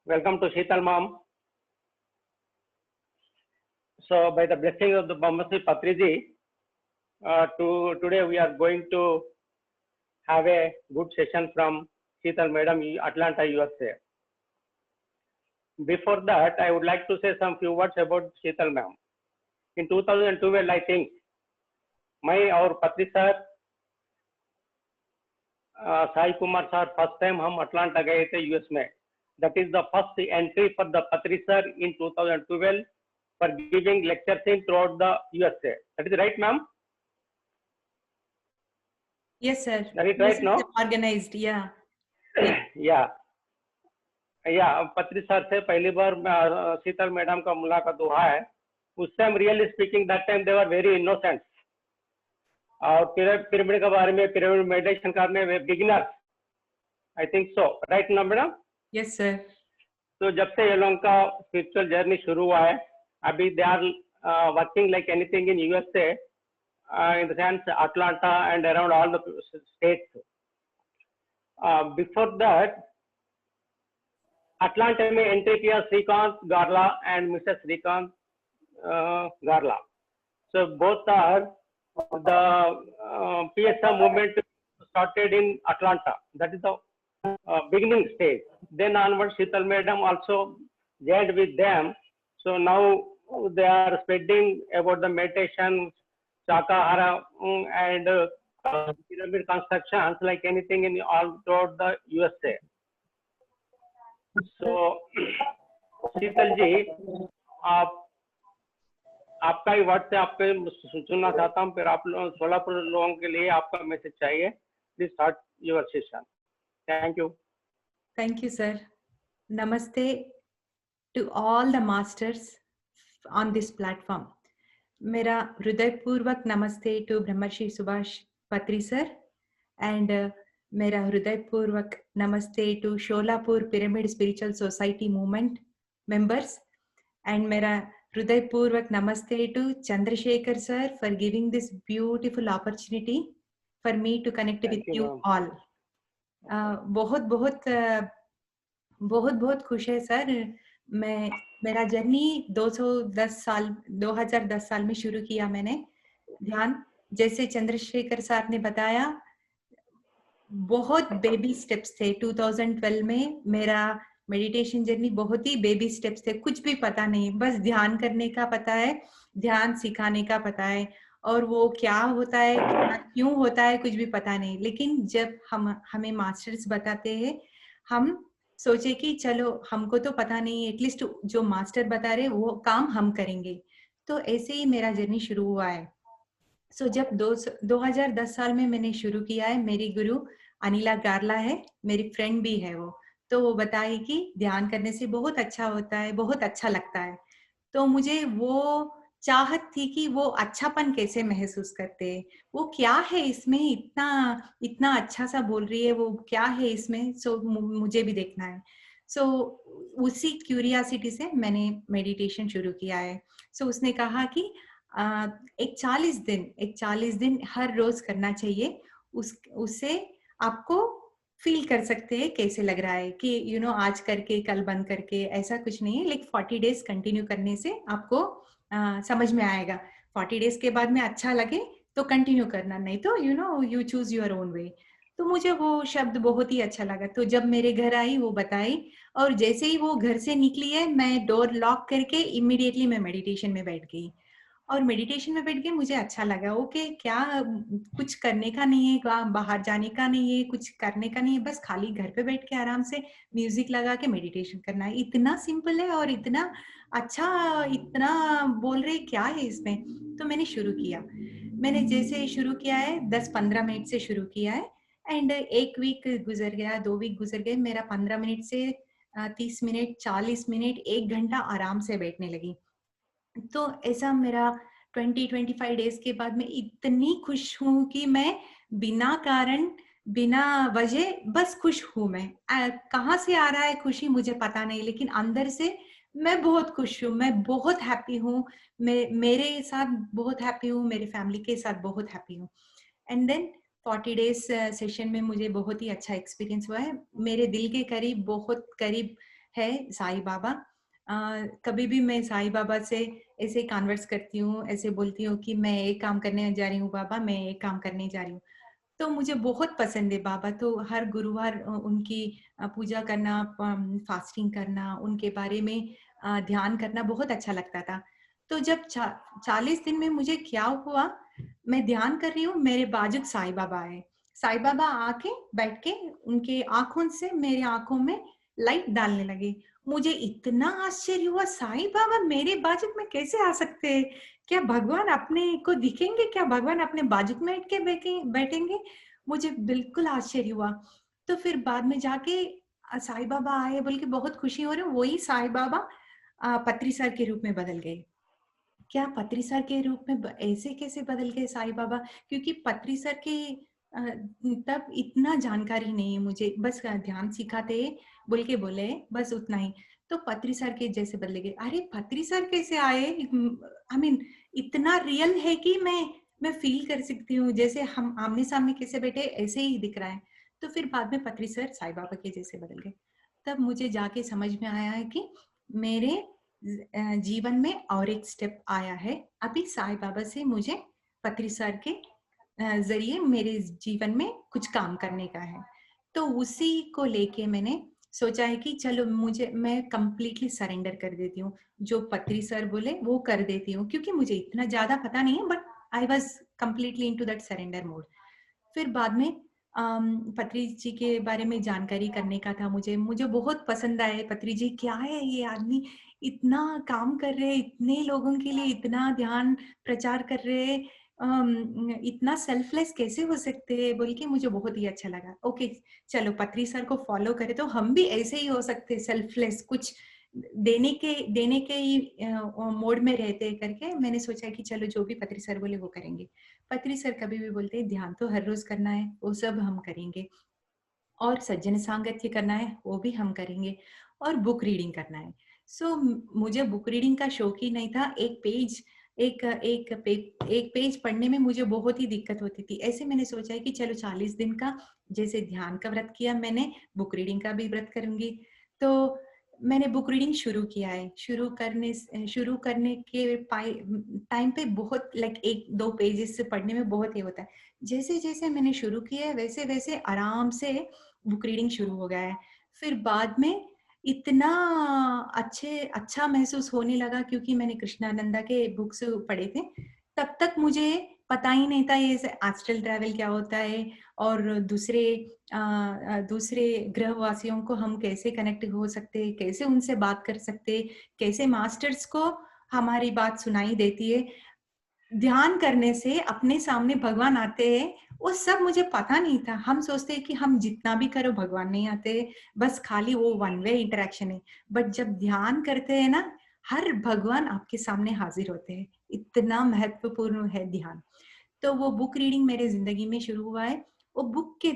Welcome to Sheetal Mom. So, by the blessing of the Brahmasri Patriji, today we are going to have a good session from Sheetal Madam, Atlanta, USA. Before that, I would like to say some few words about Sheetal Ma'am. In 2012, I think, our Patri sir, Sai Kumar sir, first time हम Atlanta गए थे US में. That is the first entry for the Patri sir in 2012 for giving lectures in throughout the USA. That is right, ma'am? Yes, sir. That is right, no? Organized, yeah. Yeah. पत्री sir से पहली बार शीतल madam का मुलाकात हुआ है. उस time really speaking that time they were very innocent और pyramid के बारे में पिरामिड मेडिटेशन करने में beginner I think so right ना मैडम? Yes sir. तो जब से ये लोगों का स्पिरिचुअल जर्नी शुरू हुआ है अभी they are working like anything in USA in the sense Atlanta and around all the states. Before that, Atlanta में एंट्री किया श्रीकांत गारला and Mr. Srikanth Garla. So both are the PSM movement started in Atlanta. That is the beginning stage. Then onwards, Sheetal Madam also joined with them. So now they are spreading about the meditation, Shakahara and pyramid constructions like anything in all throughout the USA. So, शीतल जी, आपका ही word से आपके सुनना चाहता हूँ, फिर आप लोग सोलापुर लोगों के लिए आपका मैसेज चाहिए. Please start your session. Thank you. Thank you, sir. Namaste to all the masters on this platform. मेरा हृदयपूर्वक नमस्ते टू ब्रह्मर्षि सुभाष पत्री सर एंड मेरा हृदयपूर्वक नमस्ते to Sholapur pyramid spiritual society movement members and मेरा हृदयपूर्वक नमस्ते to Chandrashekhar sir for giving this beautiful opportunity for me to connect with you all. बहुत बहुत खुश है सर. मेरा जर्नी 2010 साल में शुरू किया मैंने ध्यान. जैसे चंद्रशेखर सर ने बताया बहुत बेबी स्टेप्स थे. 2012 में मेरा मेडिटेशन जर्नी बहुत ही बेबी स्टेप्स थे. कुछ भी पता नहीं, बस ध्यान करने का पता है, ध्यान सिखाने का पता है और वो क्या होता है क्यों होता है कुछ भी पता नहीं. लेकिन जब हमें मास्टर्स बताते हैं हम सोचे कि चलो हमको तो पता नहीं, एटलीस्ट जो मास्टर बता रहे वो काम हम करेंगे. तो ऐसे ही मेरा जर्नी शुरू हुआ है. सो जब 2010 साल में मैंने शुरू किया है, मेरी गुरु अनिला गारला है, मेरी फ्रेंड भी है वो. तो वो बताई कि ध्यान करने से बहुत अच्छा होता है, बहुत अच्छा लगता है. तो मुझे वो चाहत थी कि वो अच्छापन कैसे महसूस करते हैं, वो क्या है इसमें, इतना अच्छा सा बोल रही है, वो क्या है इसमें. सो मुझे भी देखना है. सो उसी क्यूरियोसिटी से मैंने मेडिटेशन शुरू किया है. सो उसने कहा कि एक 40 दिन हर रोज करना चाहिए. उससे आपको फील कर सकते हैं कैसे लग रहा है कि आज करके कल बंद करके ऐसा कुछ नहीं है. लाइक 40 डेज कंटिन्यू करने से आपको समझ में आएगा. 40 डेज के बाद में अच्छा लगे तो कंटिन्यू करना, नहीं तो you choose your own way. तो मुझे वो शब्द बहुत ही अच्छा लगा. तो जब मेरे घर आई वो बताई और जैसे ही वो घर से निकली है मैं डोर लॉक करके इमीडिएटली मैं मेडिटेशन में बैठ गई. और मेडिटेशन में बैठ के मुझे अच्छा लगा. ओके, क्या कुछ करने का नहीं है, बाहर जाने का नहीं है, कुछ करने का नहीं है, बस खाली घर पे बैठ के आराम से म्यूजिक लगा के मेडिटेशन करना है. इतना सिंपल है और इतना अच्छा, इतना बोल रहे क्या है इसमें. तो मैंने शुरू किया. मैंने जैसे शुरू किया है 10-15 मिनट से शुरू किया है एंड 1 वीक गुजर गया, 2 वीक गुजर गए. मेरा 15 मिनट से 30 मिनट, 40 मिनट, 1 घंटा आराम से बैठने लगी. तो ऐसा मेरा 20-25 डेज के बाद मैं इतनी खुश हूँ कि मैं बिना कारण, बिना वजह बस खुश हूँ. मैं कहाँ से आ रहा है खुशी मुझे पता नहीं, लेकिन अंदर से मैं बहुत खुश हूँ, मैं बहुत हैप्पी हूँ. मेरे साथ बहुत हैप्पी हूँ, मेरे फैमिली के साथ बहुत हैप्पी हूँ. एंड देन 40 डेज सेशन में मुझे बहुत ही अच्छा एक्सपीरियंस हुआ है. मेरे दिल के करीब, बहुत करीब है साईं बाबा। कभी भी मैं साईं बाबा से ऐसे कन्वर्स करती हूँ, ऐसे बोलती हूँ कि मैं ये काम करने जा रही हूँ बाबा, मैं ये काम करने जा रही हूँ। तो मुझे बहुत पसंद है बाबा, तो हर गुरुवार उनकी पूजा करना, फास्टिंग करना, उनके बारे में ध्यान करना बहुत अच्छा लगता था। तो जब 40 दिन में मुझे क्या हुआ, मैं ध्यान कर रही हूँ, मेरे बाजू साईं बाबा आए। साईं बाबा आके बैठ के उनके आँखों से मेरी आँखों में लाइट डालने लगे। मुझे इतना आश्चर्य हुआ, साईं बाबा मेरे बाजू में कैसे आ सकते हैं? क्या भगवान अपने को दिखेंगे? क्या भगवान अपने बाजू में बैठ के बैठेंगे? मुझे बिल्कुल आश्चर्य हुआ। तो फिर बाद में जाके साईं बाबा आए बोल के बहुत खुशी हो रही हूँ, वही साईं बाबा पत्री सर के रूप में बदल गए। क्या पत्री सर के रूप में ऐसे कैसे बदल गए साईं बाबा? क्योंकि पत्री सर के अ, तब इतना जानकारी नहीं है मुझे, बस ध्यान सिखाते बोल के बोले, बस उतना ही। तो पत्री सर के जैसे बदले गए। अरे पत्री सर कैसे आए? आई मीन इतना रियल है कि मैं फील कर सकती हूँ, जैसे हम आमने सामने कैसे बैठे ऐसे ही दिख रहा है। तो फिर बाद में पत्री सर साईं बाबा के जैसे बदल गए। तब मुझे जाके समझ में आया है कि मेरे जीवन में और एक स्टेप आया है। अभी साईं बाबा से मुझे पत्री सर के ज़रिए मेरे जीवन में कुछ काम करने का है। तो उसी को लेके मैंने सोचा है कि चलो मैं कंप्लीटली सरेंडर कर देती हूँ। जो पत्री सर बोले वो कर देती हूँ, क्योंकि मुझे इतना ज़्यादा पता नहीं है, but I was completely into that surrender mode. फिर बाद में पत्री जी के बारे में जानकारी करने का था मुझे। मुझे बहुत पसंद आए पत्री जी, क्या है ये आदमी, इतना काम कर रहे हैं, इतने लोगों के लिए इतना ध्यान प्रचार कर रहे हैं, इतना सेल्फलेस कैसे हो सकते हैं बोल के मुझे बहुत ही अच्छा लगा। ओके, चलो पत्री सर को फॉलो करें तो हम भी ऐसे ही हो सकते हैं, सेल्फलेस, कुछ देने के ही मोड में रहते करके मैंने सोचा कि चलो जो भी पत्री सर बोले वो करेंगे। पत्री सर कभी भी बोलते हैं ध्यान तो हर रोज करना है, वो सब हम करेंगे, और सज्जन सांगत्य करना है वो भी हम करेंगे, और बुक रीडिंग करना है। सो मुझे बुक रीडिंग का शौक ही नहीं था। एक पेज पढ़ने में मुझे बहुत ही दिक्कत होती थी। ऐसे मैंने सोचा है कि चलो 40 दिन का जैसे ध्यान का व्रत किया मैंने, बुक रीडिंग का भी व्रत करूंगी। तो मैंने बुक रीडिंग शुरू किया है। शुरू करने के टाइम पे बहुत लाइक 1-2 पेजेस से पढ़ने में बहुत ही होता है। जैसे-जैसे मैंने शुरू किया है वैसे-वैसे आराम से बुक रीडिंग शुरू हो गया है। फिर बाद में इतना अच्छा महसूस होने लगा, क्योंकि मैंने कृष्णानंदा के बुक्स पढ़े थे। तब तक मुझे पता ही नहीं था ये एस्ट्रल ट्रैवल क्या होता है, और दूसरे ग्रहवासियों को हम कैसे कनेक्ट हो सकते हैं, कैसे उनसे बात कर सकते हैं, कैसे मास्टर्स को हमारी बात सुनाई देती है। ध्यान करने से अपने सामने भगवान आते हैं, वो सब मुझे पता नहीं था। हम सोचते हैं कि हम जितना भी करो भगवान नहीं आते, बस खाली वो वन वे इंटरेक्शन है। बट जब ध्यान करते हैं ना, हर भगवान आपके सामने हाजिर होते हैं। इतना महत्वपूर्ण है ध्यान। तो वो बुक रीडिंग मेरे ज़िंदगी में शुरू हुआ है। वो बुक के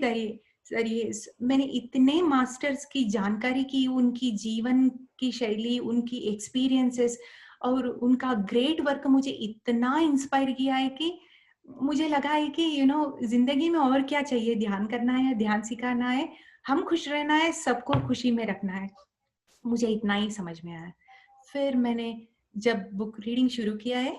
ज़रिए मैंने इतने मास्टर्स की जानकारी की, उनकी जीवन की शैली, उनकी एक्सपीरियंसेस और उनका ग्रेट वर्क मुझे इतना इंस्पायर किया है कि मुझे लगा है कि ज़िंदगी में और क्या चाहिए? ध्यान करना है, ध्यान सिखाना है, हम खुश रहना है, सबको खुशी में रखना है। मुझे इतना ही समझ में आया। फिर मैंने जब बुक रीडिंग शुरू किया है,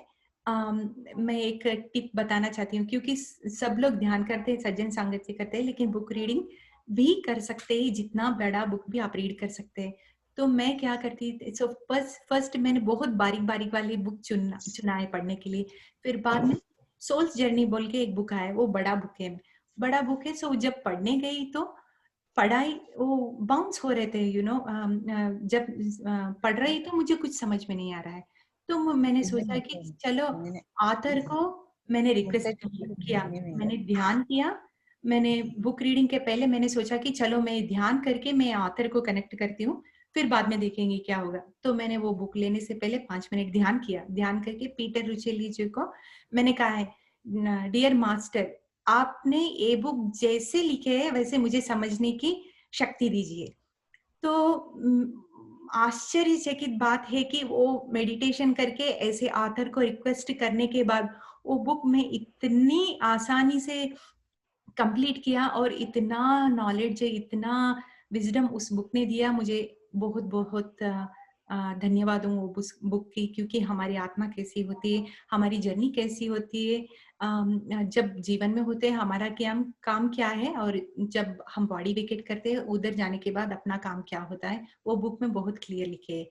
मैं एक टिप बताना चाहती हूँ, क्योंकि सब लोग ध्यान करते हैं, सज्जन सांगत्य करते हैं, लेकिन बुक रीडिंग भी कर सकते हैं, जितना बड़ा बुक भी आप रीड कर सकते हैं। तो मैं क्या करती थी, सो फर्स्ट मैंने बहुत बारीक-बारीक वाली बुक चुना है पढ़ने के लिए। फिर बाद में सोल्स जर्नी बोल के एक बुक आया है, वो बड़ा बुक है, सो जब पढ़ने गई तो पढ़ाई वो बाउंस हो रहे थे, जब पढ़ रही तो मुझे कुछ समझ में नहीं आ रहा है। तो मैंने सोचा कि चलो ऑथर को मैंने रिक्वेस्ट किया, मैंने ध्यान किया, मैंने बुक रीडिंग के पहले मैंने सोचा कि चलो मैं ध्यान करके मैं ऑथर को कनेक्ट करती हूँ, फिर बाद में देखेंगे क्या होगा। तो मैंने वो बुक लेने से पहले 5 मिनट ध्यान किया। ध्यान करके पीटर रुचेली जी को मैंने कहा है, डियर मास्टर, आपने ये बुक जैसे लिखे है वैसे मुझे समझने की शक्ति दीजिए। तो आश्चर्यचकित बात है कि वो मेडिटेशन करके ऐसे ऑथर को रिक्वेस्ट करने के बाद वो बुक में इतनी आसानी से कंप्लीट किया, और इतना नॉलेज, इतना विजडम उस बुक ने दिया मुझे। बहुत बहुत धन्यवाद हूँ वो बुक की, क्योंकि हमारी आत्मा कैसी होती है, हमारी जर्नी कैसी होती है, जब जीवन में होते हैं हमारा क्या काम क्या है, और जब हम बॉडी वेकेट करते हैं उधर जाने के बाद अपना काम क्या होता है, वो बुक में बहुत क्लियर लिखे है।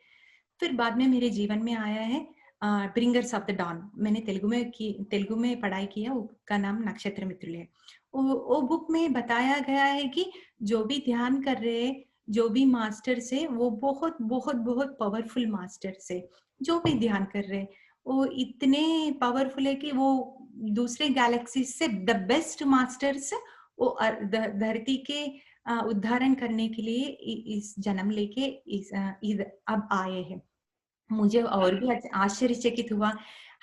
फिर बाद में मेरे जीवन में आया है ब्रिंगर्स ऑफ द डॉन। मैंने तेलुगु में पढ़ाई किया, उसका नाम नक्षत्र मित्र है। वो बुक में बताया गया है कि जो भी ध्यान कर रहे हैं, जो भी मास्टर्स है, वो बहुत बहुत बहुत पावरफुल मास्टर्स है। जो भी ध्यान कर रहे हैं वो इतने पावरफुल है कि वो दूसरे गैलेक्सी से द बेस्ट मास्टर्स वो धरती के उद्धारण करने के लिए इस जन्म लेके अब आए हैं। मुझे और भी आश्चर्यचकित हुआ।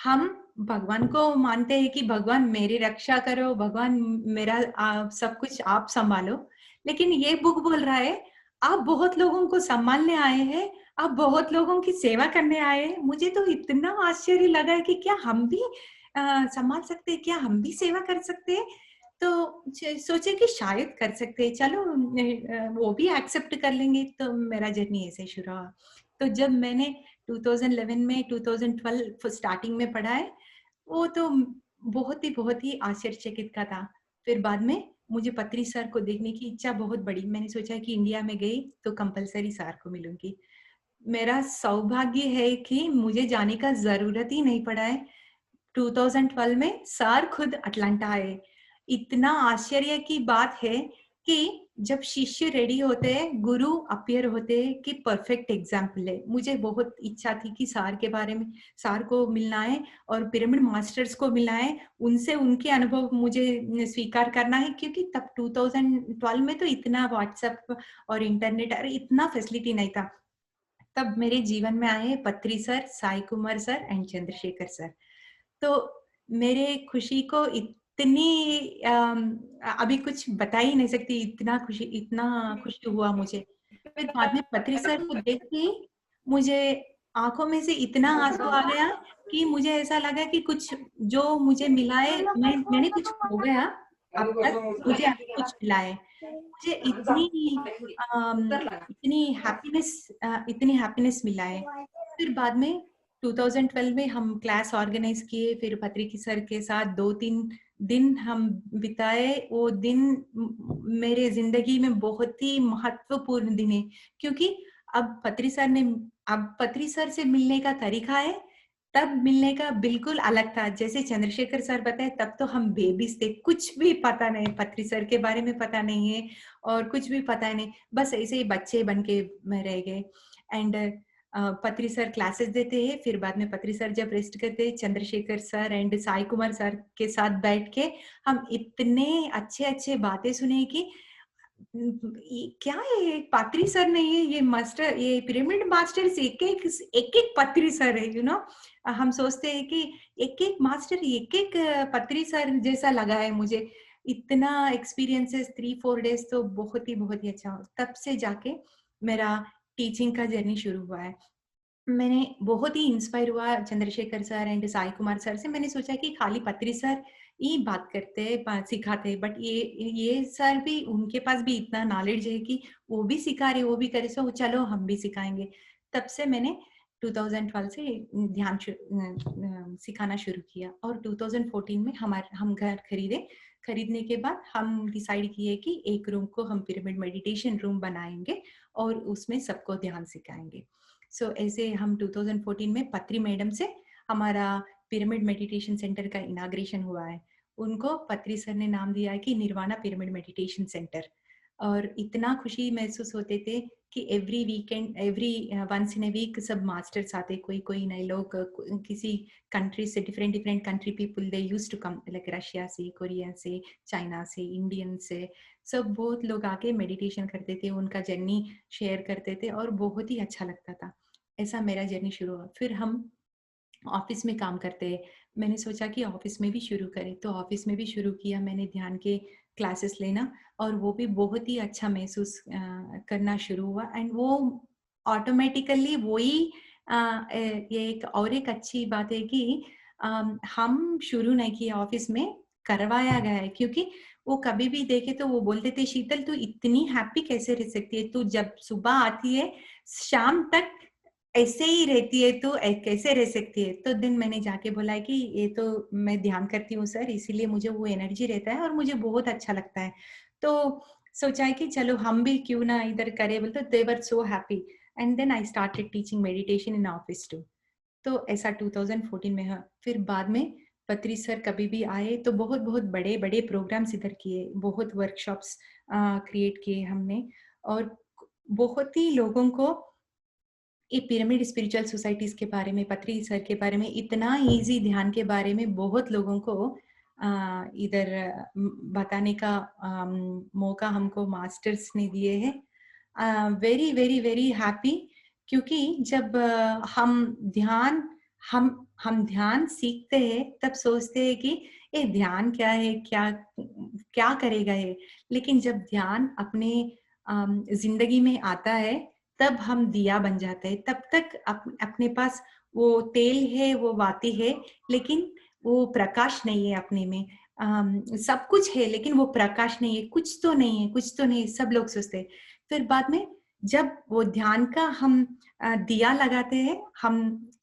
हम भगवान को मानते हैं कि भगवान मेरी रक्षा करो, भगवान मेरा सब कुछ आप संभालो, लेकिन ये बुक बोल रहा है आप बहुत लोगों को संभालने आए हैं, आप बहुत लोगों की सेवा करने आए हैं। मुझे तो इतना आश्चर्य लगा है कि क्या हम भी संभाल सकते हैं, क्या हम भी सेवा कर सकते हैं। तो सोचे कि शायद कर सकते हैं, चलो वो भी एक्सेप्ट कर लेंगे। तो मेरा जर्नी ऐसे शुरू हुआ। तो जब मैंने 2011 में 2012 स्टार्टिंग में पढ़ा है, वो तो बहुत ही आश्चर्यचकित का था। फिर बाद में मुझे पत्री सर को देखने की इच्छा बहुत बड़ी। मैंने सोचा कि इंडिया में गई तो कंपलसरी सर को मिलूंगी। मेरा सौभाग्य है कि मुझे जाने का जरूरत ही नहीं पड़ा है। 2012 में सर खुद अटलांटा आए। इतना आश्चर्य की बात है कि जब शिष्य रेडी होते हैं, गुरु अपीयर होते हैं कि परफेक्ट एग्जाम्पल है। मुझे बहुत इच्छा थी कि सर के बारे में, सर को मिलना है और पिरामिड मास्टर्स को मिलना है, उनसे उनके अनुभव मुझे स्वीकार करना है, क्योंकि तब 2012 में तो इतना व्हाट्सएप और इंटरनेट और इतना फैसिलिटी नहीं था। तब मेरे जीवन में आए पत्री sir, Sai Kumar sir and Chandrashekhar sir. तो मेरे खुशी को इतनी अभी कुछ बता ही नहीं सकती, इतना खुशी हुआ मुझे। फिर बाद में पत्री सर को देख के मुझे आंखों में से इतना आंसू आ गया कि मुझे ऐसा लगा कि कुछ जो मुझे मिला है, मैंने कुछ खो गया अब तक, मुझे अभी कुछ मिला है। मुझे इतनी हैप्पीनेस मिला है। फिर बाद में 2012 में हम क्लास ऑर्गेनाइज किए, फिर पत्रिकी सर के साथ 2-3 दिन हम बिताए। वो दिन मेरे जिंदगी में बहुत ही महत्वपूर्ण दिन है, क्योंकि अब पत्री सर से मिलने का तरीका है, तब मिलने का बिल्कुल अलग था। जैसे चंद्रशेखर सर बताए, तब तो हम बेबीज थे, कुछ भी पता नहीं, पत्री सर के बारे में पता नहीं है और कुछ भी पता नहीं, बस ऐसे ही बच्चे बन के रह गए। एंड पत्री सर क्लासेस देते हैं, फिर बाद में पत्री सर जब रेस्ट करते हैं, Chandrashekhar sir and Sai Kumar sir के साथ बैठ के हम इतने अच्छे अच्छे बातें सुने कि क्या है, पत्री सर नहीं है ये मास्टर, ये पिरामिड मास्टर्स एक एक पत्री सर है, हम सोचते हैं कि एक एक मास्टर एक एक पत्री सर जैसा लगा है मुझे। इतना एक्सपीरियंसेस 3-4 डेज तो बहुत ही अच्छा। तब से जाके मेरा टीचिंग का जर्नी शुरू हुआ है। मैंने बहुत ही इंस्पायर हुआ Chandrashekhar sir and Sai Kumar sir से। मैंने सोचा कि खाली पत्री सर ही बात करते हैं, सिखाते हैं, बट ये सर भी, उनके पास भी इतना नॉलेज है कि वो भी सिखा रहे, वो भी करे, सो चलो हम भी सिखाएंगे। तब से मैंने 2012 से ध्यान सिखाना शुरू किया और 2014 में हम घर खरीदने के बाद हम डिसाइड किए कि एक रूम को हम पिरामिड मेडिटेशन रूम बनाएंगे और उसमें सबको ध्यान सिखाएंगे। ऐसे हम 2014 में पत्री मैडम से हमारा पिरामिड मेडिटेशन सेंटर का इनाग्रेशन हुआ है। उनको पत्री सर ने नाम दिया है कि निर्वाणा पिरामिड मेडिटेशन सेंटर। और इतना खुशी महसूस होते थे कि every once in a week सब मास्टर्स आते, कोई नए लोग, किसी कंट्री से, different country people, they used to come, like Russia से, कोरिया से, चाइना से, इंडियन से, सब बहुत लोग आके मेडिटेशन करते थे, उनका जर्नी शेयर करते थे और बहुत ही अच्छा लगता था। ऐसा मेरा जर्नी शुरू हुआ। फिर हम ऑफिस में काम करते हैं, मैंने सोचा कि ऑफिस में भी शुरू करें, तो ऑफिस में भी शुरू किया मैंने ध्यान के क्लासेस लेना, और वो भी बहुत ही अच्छा महसूस करना शुरू हुआ। एंड वो ऑटोमेटिकली वही ये एक अच्छी बात है कि हम शुरू नहीं किया, ऑफिस में करवाया गया है, क्योंकि वो कभी भी देखे तो वो बोलते थे, शीतल तू इतनी हैप्पी कैसे रह सकती है, तू जब सुबह आती है शाम तक ऐसे ही रहती है, तो कैसे रह सकती है। तो दिन मैंने जाके बोला है कि ये तो मैं ध्यान करती हूँ सर, इसीलिए मुझे वो एनर्जी रहता है और मुझे बहुत अच्छा लगता है। तो सोचा है कि चलो हम भी क्यों ना इधर करें, बोलते they were so happy and then I started teaching meditation in office too. तो ऐसा 2014 में है। फिर बाद में पत्री सर कभी भी आए तो बहुत बहुत बड़े बड़े प्रोग्राम्स इधर किए, बहुत वर्कशॉप्स क्रिएट किए हमने, और बहुत ही लोगों को ये पिरामिड स्पिरिचुअल सोसाइटीज के बारे में, पत्री सर के बारे में, इतना इजी ध्यान के बारे में बहुत लोगों को इधर बताने का मौका हमको मास्टर्स ने दिए हैं। वेरी वेरी वेरी हैप्पी, क्योंकि जब हम ध्यान सीखते हैं तब सोचते हैं कि ये ध्यान क्या है, क्या क्या करेगा ये, लेकिन जब ध्यान अपने जिंदगी में आता है तब हम दिया बन जाते हैं। तब तक अपने पास वो तेल है, वो बाती है, लेकिन वो प्रकाश नहीं है अपने में। सब कुछ है लेकिन वो प्रकाश नहीं है, कुछ तो नहीं है, कुछ तो नहीं है, सब लोग सोचते हैं। फिर बाद में जब वो ध्यान का हम दिया लगाते हैं,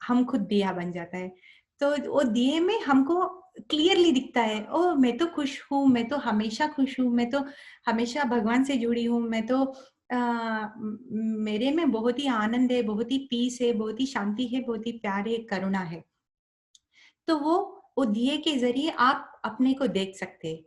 हम खुद दिया बन जाता है। तो वो दिए में हमको क्लियरली दिखता है, ओ मैं तो खुश हूँ, मैं तो हमेशा खुश हूँ, मैं तो हमेशा भगवान से जुड़ी हूँ, मैं तो मेरे में बहुत ही आनंद है, बहुत ही पीस है, बहुत ही शांति है, बहुत ही प्यार है, करुणा है। तो वो दिए के जरिए आप अपने को देख सकते हैं।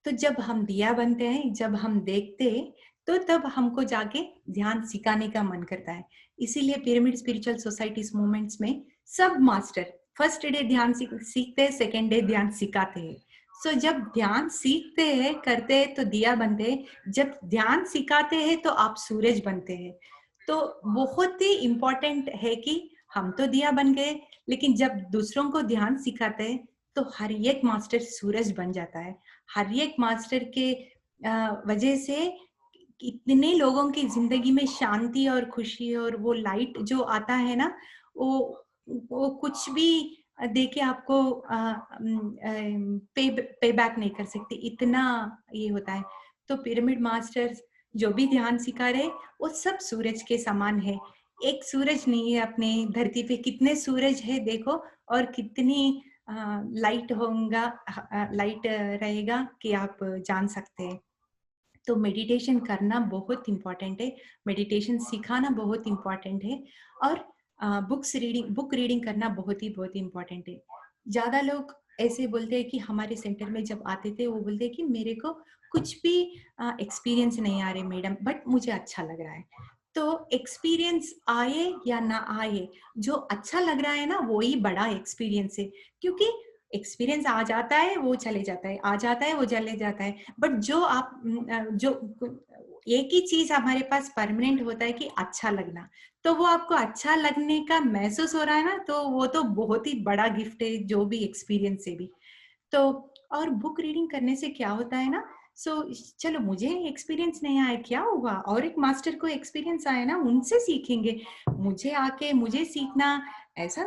तो जब हम दिया बनते हैं, जब हम देखते हैं, तो तब हमको जाके ध्यान सिखाने का मन करता है। इसीलिए पिरामिड स्पिरिचुअल सोसाइटीज मूवमेंट्स में सब मास्टर फर्स्ट डे ध्यान सीखते हैं, सेकेंड डे ध्यान सिखाते हैं। सो जब ध्यान सीखते हैं, करते हैं तो दिया बनते हैं, जब ध्यान सिखाते हैं तो आप सूरज बनते हैं। तो बहुत ही इम्पोर्टेंट है कि हम तो दिया बन गए, लेकिन जब दूसरों को ध्यान सिखाते हैं तो हर एक मास्टर सूरज बन जाता है। हर एक मास्टर के वजह से इतने लोगों की जिंदगी में शांति और खुशी और वो लाइट जो आता है ना, वो कुछ भी देके आपको पे बैक नहीं कर सकते, इतना ये होता है। तो पिरामिड मास्टर्स जो भी ध्यान सिखा रहे वो सब सूरज के समान है। एक सूरज नहीं है, अपने धरती पे कितने सूरज है देखो, और कितनी लाइट होगा, लाइट रहेगा कि आप जान सकते हैं। तो मेडिटेशन करना बहुत इम्पोर्टेंट है, मेडिटेशन सिखाना बहुत इम्पोर्टेंट है, और बुक रीडिंग करना बहुत ही इम्पोर्टेंट है। ज्यादा लोग ऐसे बोलते हैं कि हमारे सेंटर में जब आते थे वो बोलते हैं कि मेरे को कुछ भी एक्सपीरियंस नहीं आ रहे मैडम, बट मुझे अच्छा लग रहा है। तो एक्सपीरियंस आए या ना आए, जो अच्छा लग रहा है ना वो ही बड़ा एक्सपीरियंस है। क्योंकि एक्सपीरियंस आ जाता है वो चले जाता है, आ जाता है वो चले जाता है, बट जो आप जो एक ही चीज हमारे पास परमानेंट होता है कि अच्छा लगना। तो वो आपको अच्छा लगने का महसूस हो रहा है ना, तो वो तो बहुत ही बड़ा गिफ्ट है, जो भी एक्सपीरियंस से भी। तो और बुक रीडिंग करने से क्या होता है ना, सो चलो मुझे एक्सपीरियंस नहीं आया, क्या हुआ, और एक मास्टर को एक्सपीरियंस आया ना, उनसे सीखेंगे। मुझे आके मुझे सीखना, ऐसा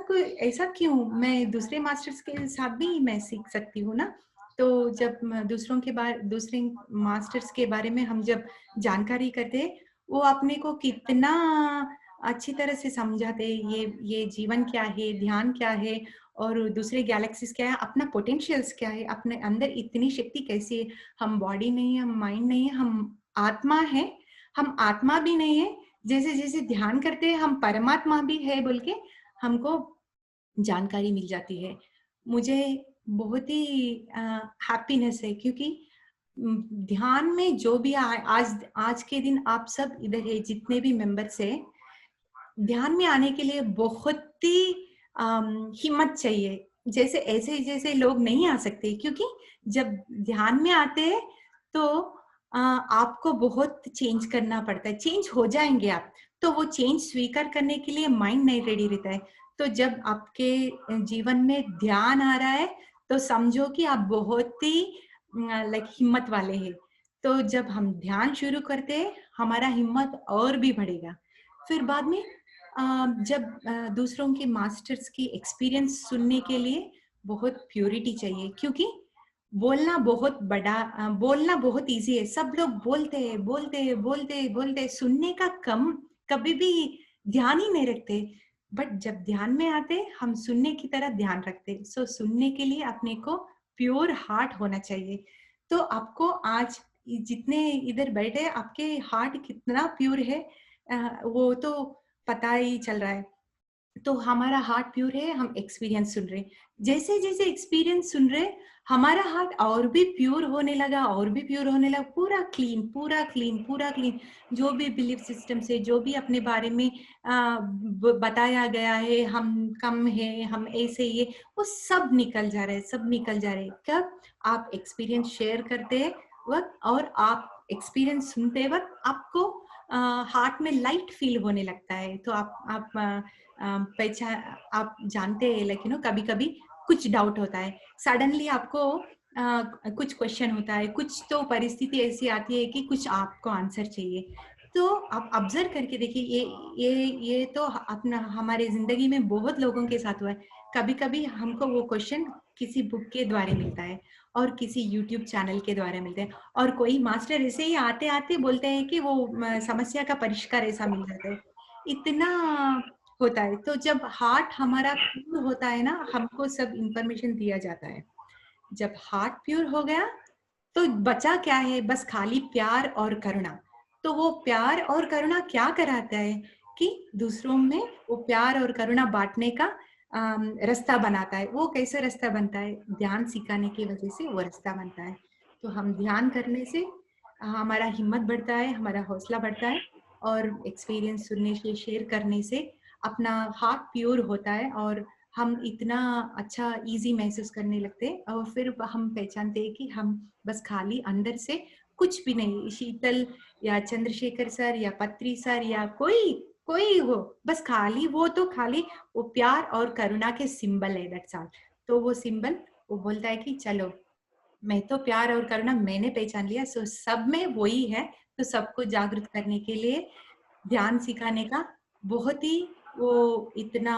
क्यों, मैं दूसरे मास्टर्स के साथ भी मैं सीख सकती हूँ ना। तो जब दूसरे मास्टर्स के बारे में हम जब जानकारी करते हैं, वो अपने को कितना अच्छी तरह से समझाते हैं, ये जीवन क्या है, ध्यान क्या है, और दूसरे गैलेक्सीज क्या है, अपना पोटेंशियल्स क्या है, अपने अंदर इतनी शक्ति कैसी है। हम बॉडी नहीं है, हम माइंड नहीं है, हम आत्मा है, हम आत्मा भी नहीं है। जैसे जैसे ध्यान करते हैं हम परमात्मा भी है बोल के हमको जानकारी मिल जाती है। मुझे बहुत ही हैप्पीनेस है, क्योंकि ध्यान में जो भी आज आज के दिन आप सब इधर है, जितने भी मेंबर्स है, ध्यान में आने के लिए बहुत ही हिम्मत चाहिए। जैसे ऐसे जैसे लोग नहीं आ सकते, क्योंकि जब ध्यान में आते हैं तो आपको बहुत चेंज करना पड़ता है, चेंज हो जाएंगे आप, तो वो चेंज स्वीकार करने के लिए माइंड नहीं रेडी रहता है। तो जब आपके जीवन में ध्यान आ रहा है तो समझो कि आप बहुत ही लाइक हिम्मत वाले हैं। तो जब हम ध्यान शुरू करते हैं हमारा हिम्मत और भी बढ़ेगा। फिर बाद में जब दूसरों के मास्टर्स की एक्सपीरियंस सुनने के लिए बहुत प्योरिटी चाहिए, क्योंकि बोलना बहुत इजी है, सब लोग बोलते हैं बोलते हैं बोलते हैं बोलते हैं, सुनने का कभी भी ध्यान ही नहीं रखते। बट जब ध्यान में आते हम सुनने की तरह ध्यान रखते। सो सुनने के लिए अपने को प्योर हार्ट होना चाहिए। तो आपको आज जितने इधर बैठे आपके हार्ट कितना प्योर है वो तो पता ही चल रहा है। तो हमारा हार्ट प्योर है, हम एक्सपीरियंस सुन रहे, जैसे जैसे एक्सपीरियंस सुन रहे हमारा हार्ट और भी प्योर होने लगा, और भी प्योर होने लगा, पूरा क्लीन पूरा क्लीन पूरा क्लीन। जो भी बिलीफ सिस्टम से जो भी अपने बारे में बताया गया है, हम कम है, हम ऐसे ये, वो सब निकल जा रहे, सब निकल जा रहे। कब आप एक्सपीरियंस शेयर करते वक्त और आप एक्सपीरियंस सुनते वक्त आपको हार्ट में लाइट फील होने लगता है। तो आप पहचान, आप जानते हैं लेकिन कभी कभी कुछ डाउट होता है, सडनली आपको कुछ क्वेश्चन होता है, कुछ तो परिस्थिति ऐसी आती है कि कुछ आपको आंसर चाहिए। तो आप ऑब्जर्व करके देखिए, ये तो अपना हमारे जिंदगी में बहुत लोगों के साथ हुआ है। कभी कभी हमको वो क्वेश्चन किसी बुक के द्वारा मिलता है और किसी यूट्यूब चैनल के द्वारा मिलते हैं, और कोई मास्टर ऐसे ही आते आते बोलते हैं कि वो समस्या का परिष्कार ऐसा मिल जाता है। इतना होता है। तो जब हार्ट हमारा प्योर होता है ना, हमको सब इंफॉर्मेशन दिया जाता है। जब हार्ट प्योर हो गया तो बचा क्या है, बस खाली प्यार और करुणा। तो वो प्यार और करुणा क्या कराता है कि दूसरों में वो प्यार और करुणा बांटने का रास्ता बनाता है। वो कैसे रास्ता बनता है, ध्यान सिखाने की वजह से वो रास्ता बनता है। तो हम ध्यान करने से हमारा हिम्मत बढ़ता है, हमारा हौसला बढ़ता है, और एक्सपीरियंस सुनने से, शेयर करने से अपना हार्ट प्योर होता है, और हम इतना अच्छा इजी महसूस करने लगते हैं। और फिर हम पहचानते हैं कि हम बस खाली अंदर से कुछ भी नहीं, शीतल या चंद्रशेखर सर या पत्री सर या कोई कोई हो, बस खाली वो तो खाली वो प्यार और करुणा के सिंबल है, दैट्स ऑल। तो वो सिंबल वो बोलता है कि चलो, मैं तो प्यार और करुणा मैंने पहचान लिया, सो सब में वही है। तो सबको जागृत करने के लिए ध्यान सिखाने का बहुत ही वो इतना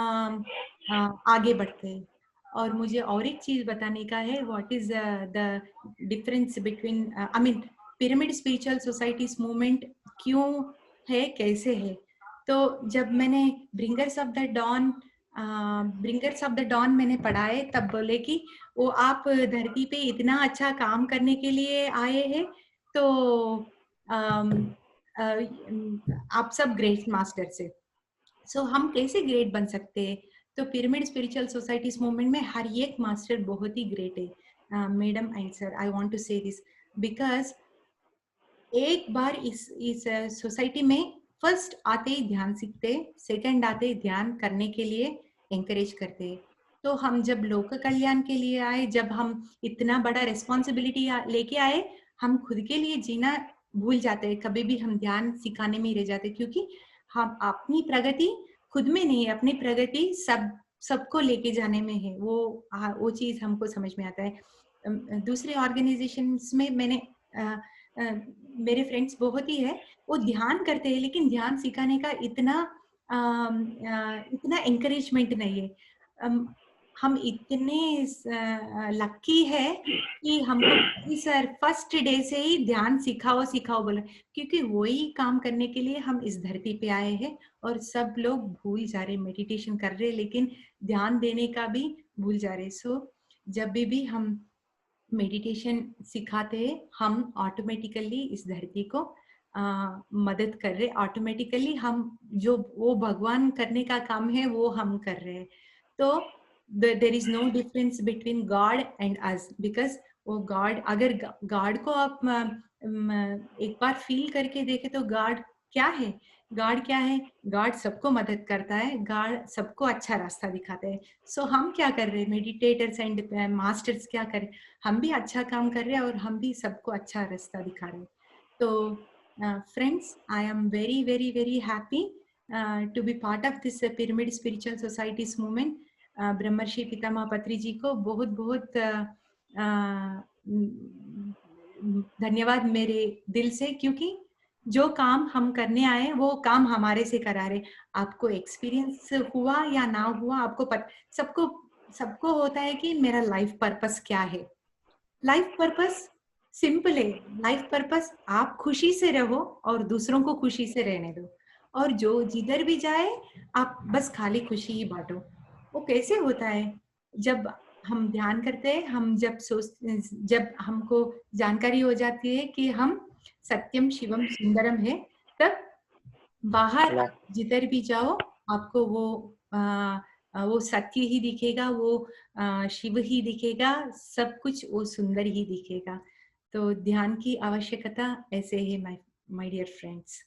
आगे बढ़ते हैं। और मुझे और एक चीज बताने का है, what is the difference between, I mean, pyramid spiritual societies movement क्यों है, कैसे है। तो जब मैंने ब्रिंगर्स ऑफ द डॉन मैंने पढ़ा है, तब बोले कि वो आप धरती पे इतना अच्छा काम करने के लिए आए हैं, तो आप सब ग्रेट मास्टर से। सो हम कैसे ग्रेट बन सकते हैं। तो पिरामिड स्पिरिचुअल सोसाइटीज मूवमेंट में हर एक मास्टर बहुत ही ग्रेट है। Madam and sir, I want to say this because एक बार इस सोसाइटी में फर्स्ट आते ही ध्यान सीखते, सेकंड आते ही ध्यान करने के लिए एंकरेज करते। तो हम जब लोक कल्याण के लिए आए, जब हम इतना बड़ा रिस्पॉन्सिबिलिटी लेके आए, हम खुद के लिए जीना भूल जाते हैं। कभी भी हम ध्यान सिखाने में ही रह जाते, क्योंकि हम अपनी प्रगति खुद में नहीं है, अपनी प्रगति सबको लेके जाने में है। वो चीज हमको समझ में आता है। दूसरे ऑर्गेनाइजेशंस में मैंने मेरे फ्रेंड्स बहुत ही है, वो ध्यान करते हैं लेकिन ध्यान सिखाने का इतना एंकरेजमेंट नहीं है। हम इतने लकी है कि हमको सर फर्स्ट डे से ही ध्यान सिखाओ सिखाओ बोला, क्योंकि वही काम करने के लिए हम इस धरती पे आए हैं। और सब लोग भूल जा रहे, मेडिटेशन कर रहे लेकिन ध्यान देने का भी भूल जा रहे। सो जब भी हम मेडिटेशन सिखाते हैं, हम ऑटोमेटिकली इस धरती को मदद कर रहे, ऑटोमेटिकली हम जो वो भगवान करने का काम है वो हम कर रहे हैं। तो there is no difference between God and us, because वो गॉड, अगर गॉड को आप एक बार फील करके देखे तो गॉड क्या है, गॉड क्या है, गॉड सबको मदद करता है, गॉड सबको अच्छा रास्ता दिखाता है। सो हम क्या कर रहे हैं, मेडिटेटर्स एंड मास्टर्स क्या कर रहे हैं, हम भी अच्छा काम कर रहे हैं और हम भी सबको अच्छा रास्ता दिखा रहे हैं। तो friends, I am very very very happy to be part of this pyramid spiritual societies movement. Brahmarshi Pitamaha पत्री जी को बहुत बहुत धन्यवाद मेरे दिल से, क्योंकि जो काम हम करने आए वो काम हमारे से करा रहे। आपको एक्सपीरियंस हुआ या ना हुआ, आपको सबको होता है कि मेरा लाइफ पर्पस क्या है। लाइफ पर्पस सिंपल है। लाइफ पर्पस आप खुशी से रहो और दूसरों को खुशी से रहने दो, और जो जिधर भी जाए आप बस खाली खुशी ही बांटो। वो कैसे होता है? जब हम ध्यान करते हैं, हम जब हमको जानकारी हो जाती है कि हम सत्यम शिवम सुंदरम है, तब बाहर आप जिधर भी जाओ आपको वो सत्य ही दिखेगा, वो शिव ही दिखेगा, सब कुछ वो सुंदर ही दिखेगा। तो ध्यान की आवश्यकता ऐसे है my dear friends.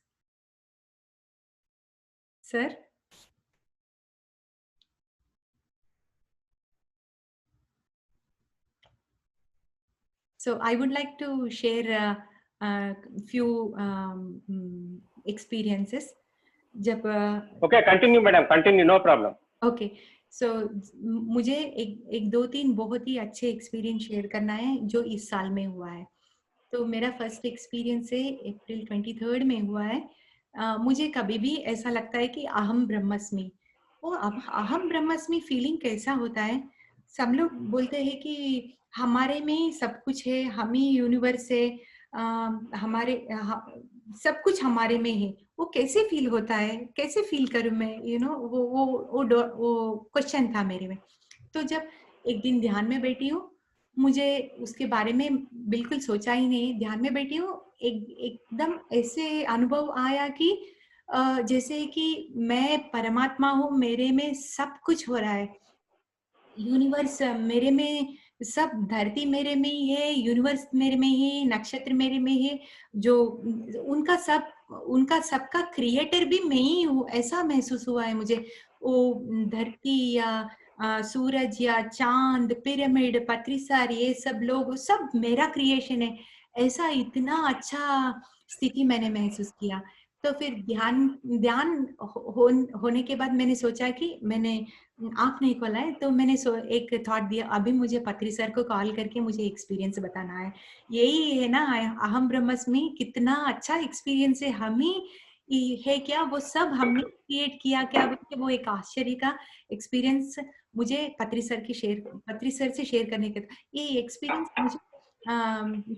Sir, so I would like to share few experiences. जब Okay, continue, madam. Continue, no problem. Okay, so मुझे एक दो तीन बहुत ही अच्छे एक्सपीरियंस शेयर करना है जो इस साल में हुआ है। तो मेरा फर्स्ट एक्सपीरियंस है अप्रैल 23 में हुआ है। मुझे कभी भी ऐसा लगता है कि अहम ब्रह्मस्मि, वो अहम ब्रह्मस्मि फीलिंग कैसा होता है? सब लोग बोलते हैं कि हमारे में ही सब कुछ है, हम ही यूनिवर्स है, सब कुछ हमारे में है। वो कैसे फील होता है, कैसे फील करूं मैं, वो क्वेश्चन था मेरे में। तो जब एक दिन ध्यान में बैठी हूँ, मुझे उसके बारे में बिल्कुल सोचा ही नहीं, ध्यान में बैठी हूँ, एकदम ऐसे अनुभव आया कि जैसे कि मैं परमात्मा हूँ, मेरे में सब कुछ हो रहा है। यूनिवर्स मेरे में, सब धरती मेरे में ही है, यूनिवर्स मेरे में ही, नक्षत्र मेरे में है, जो उनका सबका क्रिएटर भी मैं ही हूँ, ऐसा महसूस हुआ है मुझे। वो धरती या सूरज या चांद, पिरामिड, पत्रिसार, ये सब लोग, सब मेरा क्रिएशन है, ऐसा इतना अच्छा स्थिति मैंने महसूस किया। तो फिर ध्यान ध्यान होने के बाद मैंने सोचा कि मैंने आँख नहीं खोला है, तो मैंने एक थॉट दिया, अभी मुझे पत्री सर को कॉल करके मुझे एक्सपीरियंस बताना है। यही है ना अहम ब्रह्मस्मि, कितना अच्छा एक्सपीरियंस है, हम ही है क्या, वो सब हमने क्रिएट किया क्या? वो एक आश्चर्य का एक्सपीरियंस मुझे पत्री सर से शेयर करने का था। ये एक्सपीरियंस मुझे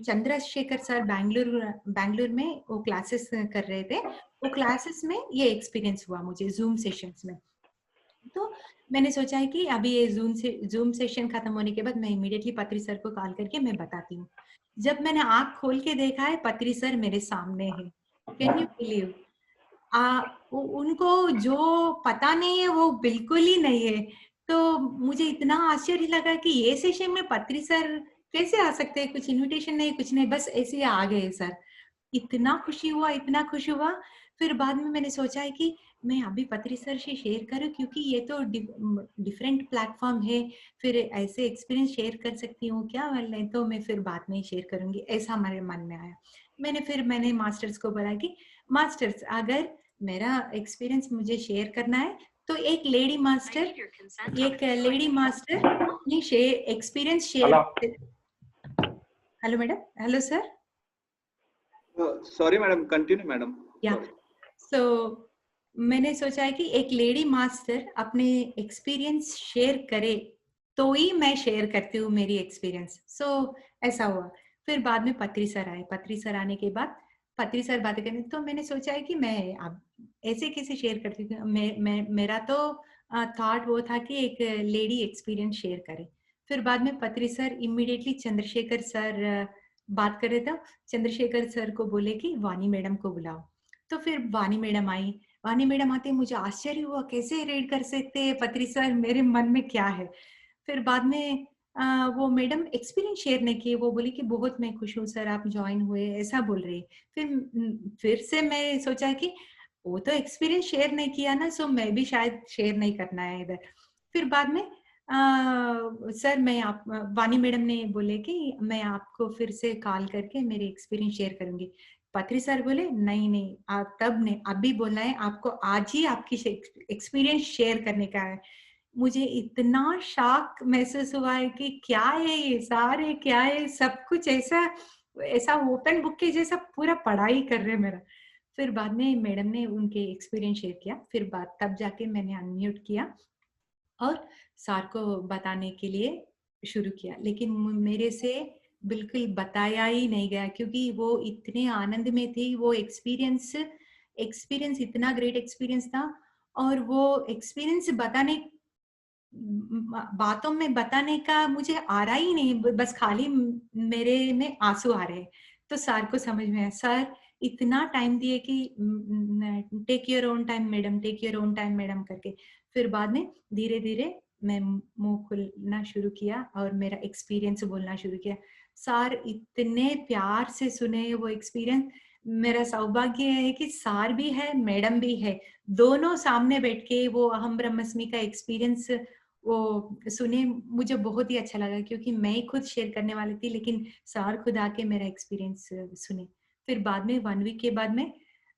चंद्रशेखर सर बैंगलोर में वो क्लासेस कर रहे थे, वो क्लासेस में ये एक्सपीरियंस हुआ मुझे जूम सेशंस में। तो मैंने सोचा है कि अभी ये जूम सेशन खत्म होने के बाद मैं इमीडिएटली पत्री सर को कॉल करके मैं बताती हूँ। जब मैंने आंख खोल के देखा है, पत्री सर मेरे सामने है। Can you believe? उनको जो पता नहीं है वो बिल्कुल ही नहीं है। तो मुझे इतना आश्चर्य लगा कि ये सेशन में पत्री सर कैसे आ सकते हैं, कुछ इनविटेशन नहीं, कुछ नहीं, बस ऐसे ही आ गए सर। इतना खुशी हुआ, इतना खुश हुआ। फिर बाद में मैंने सोचा है कि मैं अभी पत्री सर से शेयर करूं, क्योंकि ये तो डिफरेंट प्लेटफॉर्म है, फिर ऐसे एक्सपीरियंस शेयर कर सकती हूँ क्या, नहीं तो मैं फिर बाद में ही शेयर करूंगी, ऐसा हमारे मन में आया। मैंने मास्टर्स को बोला कि मास्टर्स, अगर मेरा एक्सपीरियंस मुझे शेयर करना है तो एक लेडी मास्टर अपनी experience share. Hello madam, hello sir. Sorry madam, continue madam. या सो मैंने सोचा है कि एक लेडी मास्टर अपने एक्सपीरियंस शेयर करे तो ही मैं शेयर करती हूँ मेरी एक्सपीरियंस। सो ऐसा हुआ। फिर बाद में पत्री सर आए, पत्री सर आने के बाद पत्री सर बातें करने, तो मैंने सोचा है कि मैं अब ऐसे कैसे शेयर करती हूँ। मेरा तो थॉट वो था कि एक लेडी एक्सपीरियंस शेयर करे। फिर बाद में पत्री सर इमीडिएटली चंद्रशेखर सर बात कर रहे थे, चंद्रशेखर सर को बोले कि वानी मैडम को बुलाओ। तो फिर वानी मैडम आई। वानी मैडम आते मुझे आश्चर्य हुआ, कैसे रीड कर सकते हैं पत्री सर, मेरे मन में क्या है। फिर बाद में वो मैडम एक्सपीरियंस शेयर नहीं किए, वो बोली कि बहुत मैं खुश हूँ सर आप ज्वाइन हुए, ऐसा बोल रही। फिर से मैं सोचा कि वो तो एक्सपीरियंस शेयर नहीं किया ना, सो मैं भी शायद शेयर नहीं करना है इधर। फिर बाद में सर वानी मैडम ने बोले कि मैं आपको फिर से कॉल करके मेरे एक्सपीरियंस शेयर करूंगी। पत्री सर बोले नहीं नहीं, आप तब नहीं, अभी बोलना है आपको, आज ही आपकी एक्सपीरियंस शेयर करने का है। मुझे इतना शॉक महसूस हुआ है कि क्या है ये सारे, क्या है सब कुछ, ऐसा ऐसा ओपन बुक के जैसा पूरा पढ़ाई कर रहे मेरा। फिर बाद में मैडम ने उनके एक्सपीरियंस शेयर किया, फिर बाद तब जाके मैंने अनम्यूट किया और सर को बताने के लिए शुरू किया। लेकिन मेरे से बिल्कुल बताया ही नहीं गया, क्योंकि वो इतने आनंद में थे, वो एक्सपीरियंस एक्सपीरियंस इतना ग्रेट एक्सपीरियंस था। और वो एक्सपीरियंस बताने बातों में बताने का मुझे आ रहा ही नहीं, बस खाली मेरे में आंसू आ रहे हैं। तो सर को समझ में आया, सर इतना टाइम दिए कि take your own time madam, take your own time madam करके। फिर बाद में धीरे धीरे मैं मुंह खोलना शुरू किया और मेरा एक्सपीरियंस बोलना शुरू किया। सर इतने प्यार से सुने वो एक्सपीरियंस। मेरा सौभाग्य है कि सर भी है, मैडम भी है, दोनों सामने बैठ के वो अहम ब्रह्मस्मि का एक्सपीरियंस वो सुने। मुझे बहुत ही अच्छा लगा, क्योंकि मैं ही खुद शेयर करने वाली थी, लेकिन सर खुद आके मेरा एक्सपीरियंस सुने। फिर बाद में 1 वीक के बाद में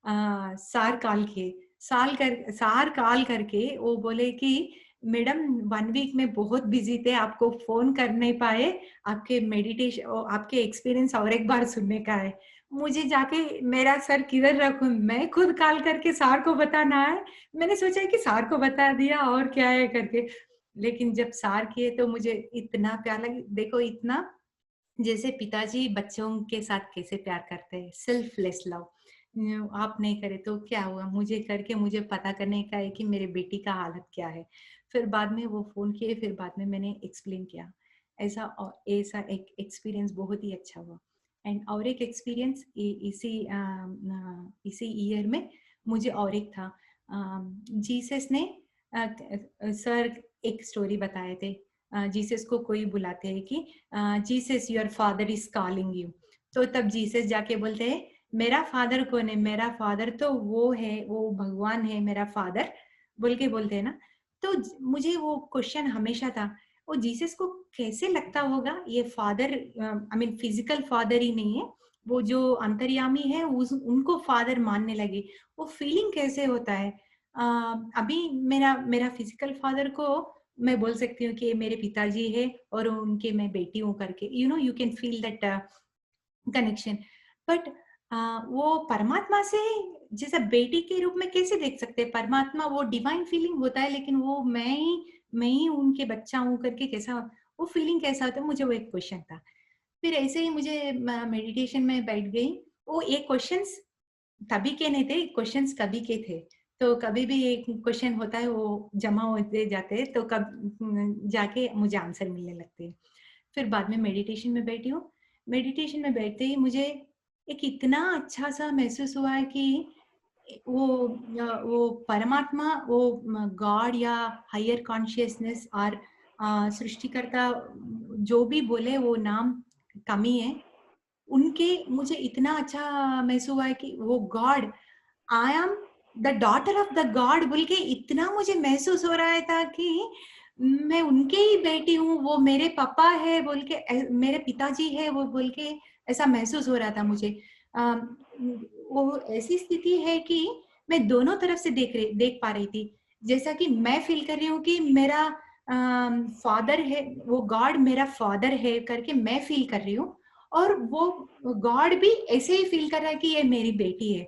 सर कॉल किए, सर कॉल करके वो बोले कि मैडम 1 वीक में बहुत बिजी थे, आपको फोन कर नहीं पाए, आपके मेडिटेशन आपके एक्सपीरियंस और एक बार सुनने का है। मुझे जाके मेरा सर किधर रखूं, मैं खुद कॉल करके सर को बताना है। मैंने सोचा कि सर को बता दिया और क्या है करके, लेकिन जब सर किए तो मुझे इतना प्यार लगा। देखो इतना, जैसे पिताजी बच्चों के साथ कैसे प्यार करते हैं, सेल्फलेस लव। आप नहीं करे तो क्या हुआ, मुझे करके मुझे पता करने का है कि मेरे बेटी का हालत क्या है। फिर बाद में वो फोन किए, फिर बाद में मैंने एक्सप्लेन किया। ऐसा एक एक्सपीरियंस बहुत ही अच्छा हुआ। एंड और एक एक्सपीरियंस इसी ईयर में मुझे और एक था। जीसस ने सर एक स्टोरी बताए थे। जीसस को कोई बुलाते हैं कि Jesus your father is calling you. तो तब जीसस जाके बोलते हैं, मेरा फादर कौन है, मेरा फादर तो वो है, वो भगवान है मेरा फादर, बोल के बोलते हैं ना। तो मुझे वो क्वेश्चन हमेशा था, वो जीसस को कैसे लगता होगा ये father, I mean physical father ही नहीं है, वो जो अंतर्यामी है उनको फादर मानने लगे, वो फीलिंग कैसे होता है। अभी मेरा मेरा फिजिकल फादर को मैं बोल सकती हूँ कि मेरे पिताजी है और उनके मैं बेटी हूँ करके, you can feel that connection. But वो परमात्मा से जैसा बेटी के रूप में कैसे देख सकते हैं, परमात्मा वो डिवाइन फीलिंग होता है, लेकिन वो मैं ही उनके बच्चा हूँ करके कैसा, वो फीलिंग कैसा होता है, मुझे वो एक क्वेश्चन था। फिर ऐसे ही मुझे मेडिटेशन में बैठ गई। वो एक क्वेश्चंस तभी के नहीं थे, क्वेश्चंस कभी के थे। तो कभी भी एक क्वेश्चन होता है वो जमा होते जाते हैं, तो कब जाके मुझे आंसर मिलने लगते हैं। फिर बाद में मेडिटेशन में बैठी हूँ। मेडिटेशन में बैठते ही मुझे एक इतना अच्छा सा महसूस हुआ है कि वो परमात्मा, वो गॉड या हायर कॉन्शियसनेस और सृष्टिकर्ता, जो भी बोले वो नाम कमी है उनके। मुझे इतना अच्छा महसूस हुआ है कि वो God, I am the daughter of the God बोल के इतना मुझे महसूस हो रहा था कि मैं उनके ही बेटी हूँ, वो मेरे पापा है बोल के, मेरे पिताजी है वो बोल के ऐसा महसूस हो रहा था मुझे। वो ऐसी स्थिति है कि मैं दोनों तरफ से देख पा रही थी। जैसा कि मैं फील कर रही हूँ कि मेरा फादर है, वो गॉड मेरा फादर है करके मैं फील कर रही हूँ, और वो गॉड भी ऐसे ही फील कर रहा है कि ये मेरी बेटी है।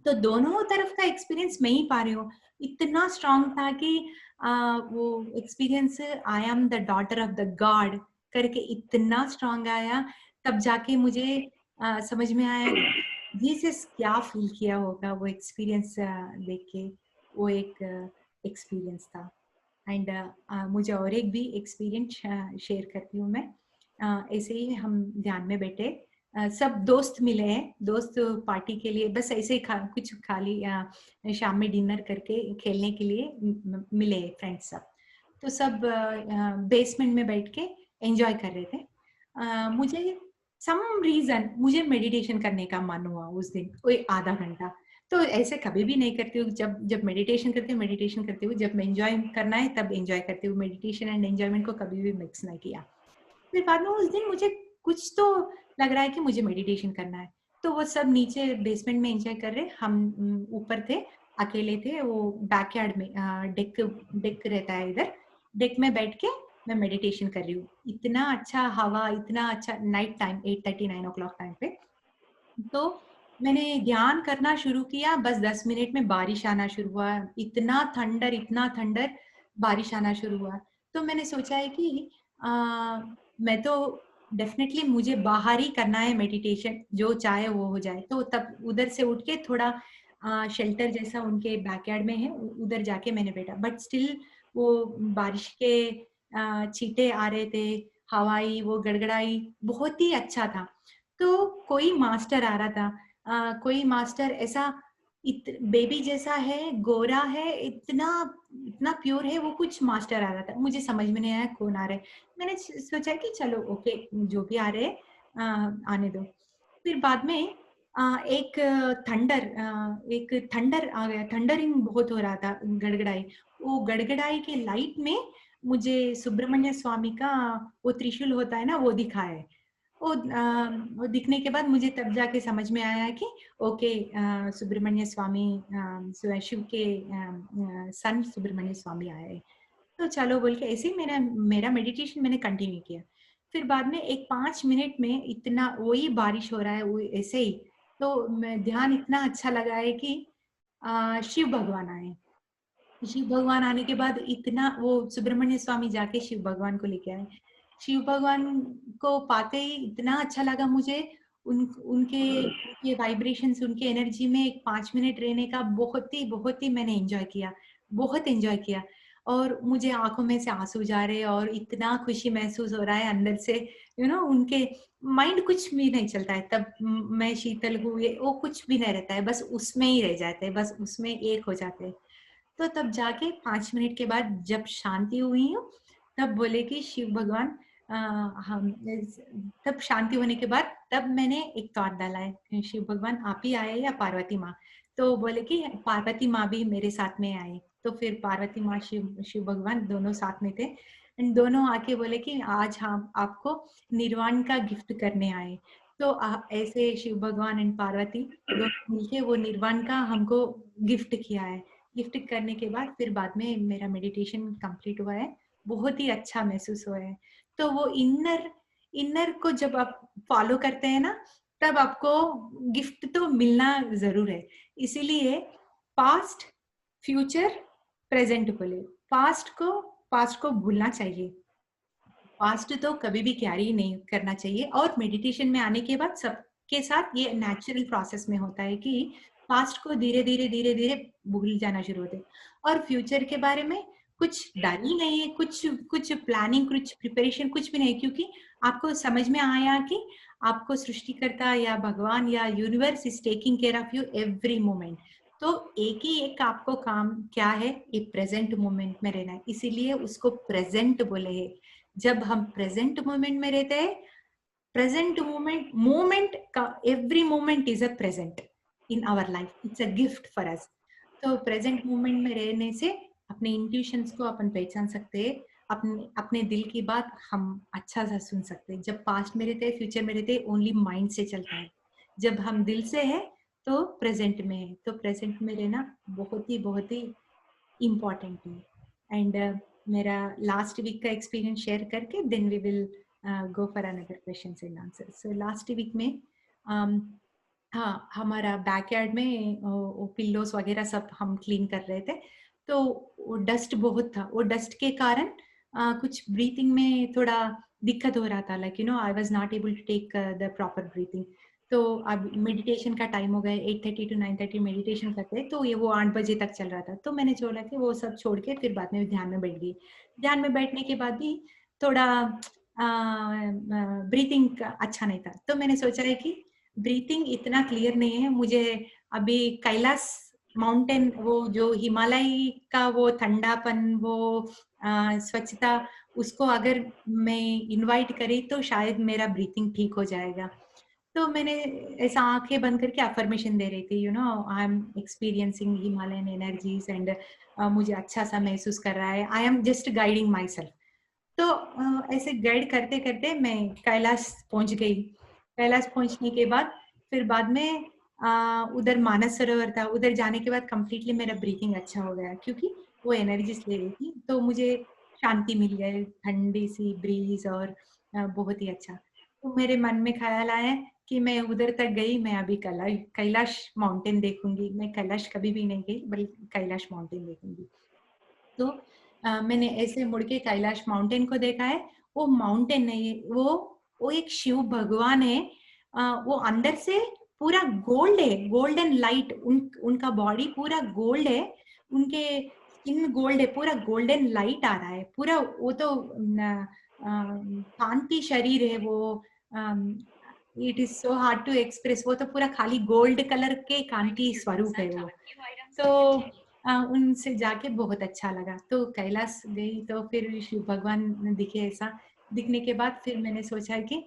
तो दोनों तरफ का एक्सपीरियंस मैं ही पा रही हूँ। इतना स्ट्रांग था कि वो experience, I am the daughter of the God करके इतना स्ट्रांग आया। तब जाके मुझे समझ में आया जीसस क्या फील किया होगा वो एक्सपीरियंस देख के। वो एक एक्सपीरियंस था। एंड मुझे और एक भी एक्सपीरियंस शेयर करती हूँ मैं। ऐसे ही हम ध्यान में बैठे, सब दोस्त मिले हैं, दोस्त पार्टी के लिए बस ऐसे ही कुछ खाली शाम में डिनर करके खेलने के लिए मिले फ्रेंड्स सब। तो सब बेसमेंट में बैठ के एंजॉय कर रहे थे। मुझे सम रीजन मुझे मेडिटेशन करने का मन हुआ उस दिन, कोई आधा घंटा। तो ऐसे कभी भी नहीं करती हूँ, जब जब मेडिटेशन करती हूँ, जब मैं एंजॉय करना है तब एंजॉय करती हूँ, मेडिटेशन एंड एंजॉयमेंट को कभी भी मिक्स नहीं किया। फिर बाद में उस दिन मुझे कुछ तो लग रहा है कि मुझे मेडिटेशन करना है। तो वो सब नीचे बेसमेंट में एंजॉय कर रहे, हम ऊपर थे, अकेले थे। वो बैकयार्ड में डेक डेक रहता है इधर, डेक में बैठ के मैं मेडिटेशन कर रही हूँ। इतना अच्छा हवा, इतना अच्छा नाइट टाइम 8:30 9 o'clock टाइम पे। तो मैंने ध्यान करना शुरू किया, बस 10 मिनट में बारिश आना शुरू हुआ। इतना थंडर बारिश आना शुरू हुआ। तो मैंने सोचा है कि मैं तो डेफिनेटली मुझे बाहर ही करना है मेडिटेशन, जो चाहे वो हो जाए। तो तब उधर से उठ के थोड़ा शेल्टर जैसा उनके बैकयार्ड में है, उधर जाके मैंने बैठा। बट स्टिल वो बारिश के छींटे आ रहे थे, हवाई वो गड़गड़ाई बहुत ही अच्छा था। तो कोई मास्टर आ रहा था, कोई मास्टर ऐसा बेबी जैसा है, गोरा है, इतना इतना प्योर है, वो कुछ मास्टर आ रहा था। मुझे समझ में नहीं आया कौन आ रहा है। मैंने सोचा कि चलो ओके, जो भी आ रहे हैं आने दो। फिर बाद में एक थंडर आ गया, थंडरिंग बहुत हो रहा था, गड़गड़ाई। वो गड़गड़ाई के लाइट में मुझे सुब्रमण्य स्वामी का वो त्रिशूल होता है ना, वो दिखा है। वो दिखने के बाद मुझे तब जाके समझ में आया कि ओके, सुब्रमण्य स्वामी शिव के सन सुब्रमण्य स्वामी आए हैं। तो चलो बोल के ऐसे ही मेरा मेरा मेडिटेशन मैंने कंटिन्यू किया। फिर बाद में एक 5 मिनट में इतना वही बारिश हो रहा है, वो ऐसे ही, तो मैं ध्यान इतना अच्छा लगा है कि शिव भगवान आए। शिव भगवान आने के बाद इतना वो सुब्रमण्य स्वामी जाके शिव भगवान को लेके आए। शिव भगवान को पाते ही इतना अच्छा लगा मुझे। उनके उनके वाइब्रेशंस, उनके एनर्जी में एक 5 मिनट रहने का बहुत ही मैंने एंजॉय किया, बहुत एंजॉय किया। और मुझे आंखों में से आंसू जा रहे हैं और इतना खुशी महसूस हो रहा है अंदर से। उनके माइंड कुछ भी नहीं चलता है तब। मैं शीतल हूँ, ये वो कुछ भी नहीं रहता है, बस उसमें ही रह जाते हैं, बस उसमें एक हो जाते हैं। तो तब जाके 5 मिनट के बाद जब शांति हुई हूँ, तब बोले कि शिव भगवान हम तब शांति होने के बाद तब मैंने एक थॉट डाला है, शिव भगवान आप ही आए या पार्वती माँ? तो बोले कि पार्वती माँ भी मेरे साथ में आए। तो फिर पार्वती माँ, शिव शिव भगवान दोनों साथ में थे। एंड दोनों आके बोले कि आज हम आपको निर्वाण का गिफ्ट करने आए। तो ऐसे शिव भगवान एंड पार्वती दोनों मिलके वो निर्वाण का हमको गिफ्ट किया है। गिफ्ट करने के बाद फिर बाद में मेरा मेडिटेशन कंप्लीट हुआ है, बहुत ही अच्छा महसूस हुआ है। तो वो इनर इनर को जब आप फॉलो करते हैं ना, तब आपको गिफ्ट तो मिलना जरूर है। इसीलिए पास्ट, फ्यूचर, प्रेजेंट बोले। पास्ट को भूलना चाहिए, पास्ट तो कभी भी कैरी नहीं करना चाहिए। और मेडिटेशन में आने के बाद सबके साथ ये नेचुरल प्रोसेस में होता है कि पास्ट को धीरे धीरे भूल जाना शुरू होते हैं। और फ्यूचर के बारे में कुछ डर ही नहीं है, कुछ कुछ प्लानिंग, कुछ प्रिपरेशन कुछ भी नहीं, क्योंकि आपको समझ में आया कि आपको सृष्टिकर्ता या भगवान या universe is taking care of you every moment. तो एक ही एक आपको काम क्या है, ये प्रेजेंट मोमेंट में रहना है, इसीलिए उसको प्रेजेंट बोले है। जब हम प्रेजेंट मोमेंट में रहते हैं, प्रेजेंट मोमेंट मोमेंट का every moment is a present in our life, it's a gift for us. तो प्रेजेंट मोमेंट में रहने से अपने इंट्यूशंस को अपन पहचान सकते हैं, अपने अपने दिल की बात हम अच्छा सा सुन सकते हैं। जब पास्ट में रहते हैं, फ्यूचर में रहते हैं, ओनली माइंड से चलता है। जब हम दिल से है तो प्रेजेंट में है। तो प्रेजेंट में रहना बहुत ही इम्पॉर्टेंट है। एंड मेरा लास्ट वीक का एक्सपीरियंस शेयर करके then we will go for another questions and answer. So last week में हाँ, हमारा बैकयार्ड में वो पिल्लोस वगैरह सब हम क्लीन कर रहे थे। तो वो डस्ट बहुत था, वो डस्ट के कारण कुछ ब्रीथिंग में थोड़ा दिक्कत हो रहा था। Like I was not able to take the proper breathing. तो अब मेडिटेशन का टाइम हो गया, 8:30 to 9:30 मेडिटेशन करते हैं, तो ये वो 8 बजे तक चल रहा था। तो मैंने छोड़ा कि वो सब छोड़ के फिर बाद में ध्यान में बैठ गई। ध्यान में बैठने के बाद भी थोड़ा ब्रीथिंग अच्छा नहीं था। तो मैंने सोचा है कि ब्रीथिंग इतना क्लियर नहीं है मुझे। अभी कैलाश माउंटेन, वो जो हिमालय का वो ठंडापन, वो स्वच्छता, उसको अगर मैं इनवाइट करी तो शायद मेरा ब्रीथिंग ठीक हो जाएगा। तो मैंने ऐसा आंखें बंद करके अफर्मेशन दे रही थी, I am experiencing Himalayan energies and मुझे अच्छा सा महसूस कर रहा है, I am just guiding my self. तो ऐसे गाइड करते करते मैं कैलाश पहुंच गई। कैलाश पहुंचने के बाद फिर बाद में उधर मानस सरोवर था। उधर जाने के बाद कंप्लीटली मेरा ब्रीथिंग अच्छा हो गया, क्योंकि वो एनर्जीज ले रही थी, तो मुझे शांति मिल गई, ठंडी सी ब्रीज और बहुत ही अच्छा। तो मेरे मन में ख्याल आया कि मैं उधर तक गई, मैं अभी कैलाश माउंटेन देखूंगी। मैं कैलाश कभी भी नहीं गई, बल्कि कैलाश माउंटेन देखूंगी। तो मैंने ऐसे मुड़ के कैलाश माउंटेन को देखा है। वो माउंटेन नहीं है, वो वो एक शिव भगवान है, वो अंदर से पूरा गोल्ड है, गोल्डन लाइट, उनका बॉडी पूरा गोल्ड है, उनके स्किन गोल्ड है, पूरा गोल्डन लाइट आ रहा है पूरा। वो तो कांति शरीर है वो, it is so hard to express. वो तो पूरा खाली गोल्ड कलर के कांति स्वरूप है वो। तो उनसे जाके बहुत अच्छा लगा। तो कैलाश गई तो फिर शिव भगवान दिखे। ऐसा दिखने के बाद फिर मैंने सोचा कि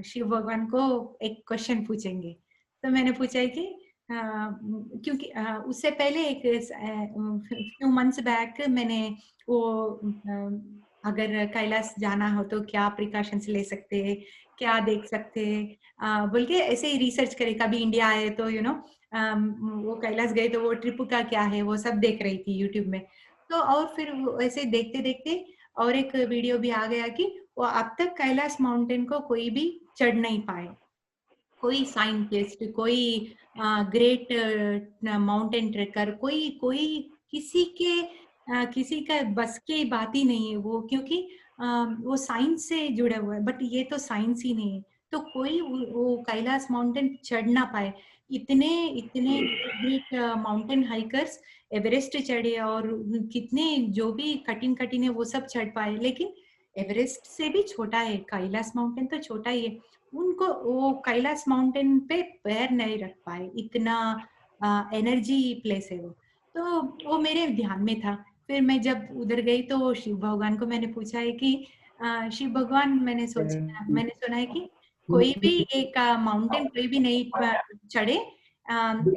शिव भगवान को एक क्वेश्चन पूछेंगे। तो मैंने पूछा कि क्योंकि उससे पहले एक फ्यू मंथ्स बैक मैंने वो अगर कैलाश जाना हो तो क्या प्रिकॉशंस ले सकते हैं, क्या देख सकते हैं, बोल के ऐसे ही रिसर्च करे। कभी इंडिया आए तो वो कैलाश गए तो वो ट्रिप का क्या है वो सब देख रही थी यूट्यूब में। तो और फिर ऐसे देखते देखते और एक वीडियो भी आ गया कि वो अब तक कैलाश माउंटेन को कोई भी चढ़ नहीं पाए, कोई साइंटिस्ट, कोई ग्रेट माउंटेन ट्रेकर, कोई कोई किसी के किसी का बस की बात ही नहीं है वो, क्योंकि वो साइंस से जुड़ा हुआ है। बट ये तो साइंस ही नहीं है, तो कोई वो कैलाश माउंटेन चढ़ ना पाए। इतने इतने ग्रेट माउंटेन हाइकर्स एवरेस्ट चढ़े और कितने जो भी कठिन कठिन है वो सब चढ़ पाए, लेकिन एवरेस्ट से भी छोटा है, कैलाश माउंटेन तो छोटा ही है। उनको वो कैलाश माउंटेन पे पैर नहीं रख पाए, इतना एनर्जी प्लेस है वो। तो वो मेरे ध्यान में था। फिर मैं जब उधर गई तो शिव भगवान को मैंने पूछा है कि शिव भगवान, मैंने सुना है कि कोई भी एक माउंटेन कोई भी नहीं चढ़े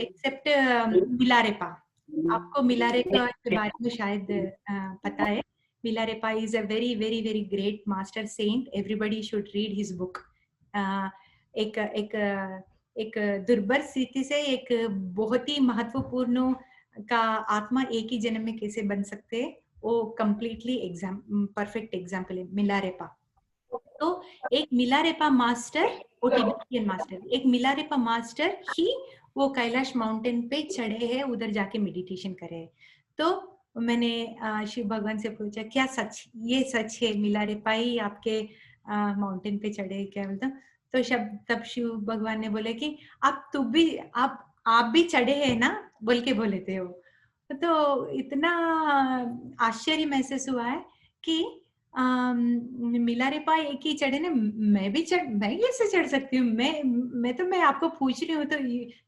एक्सेप्ट मिलारेपा। आपको मिलारेपा के बारे में शायद पता है। Milarepa is a very very very great master saint, everybody should read his book. एक एक एक दुर्भर स्थिति से एक बहुत ही महत्वपूर्ण का आत्मा एक ही जन्म में कैसे बन सकते हैं, वो कंप्लीटली परफेक्ट एग्जाम्पल है मिलारेपा। तो एक मिलारेपा मास्टर, वो टिबेटियन मास्टर, एक मिलारेपा मास्टर ही वो कैलाश माउंटेन पे चढ़े हैं, उधर जाके मेडिटेशन करे हैं। तो मैंने शिव भगवान से पूछा क्या सच, ये सच है मिलारेपा ही आपके माउंटेन पे चढ़े, क्या बोलता। तो तब शिव भगवान ने बोले कि आप भी चढ़े हैं ना, बोल के बोले थे वो। तो इतना आश्चर्य महसूस हुआ है कि मिलारेपा एक ही चढ़े ना, मैं कैसे चढ़ सकती हूँ। मैं आपको पूछ रही हूँ तो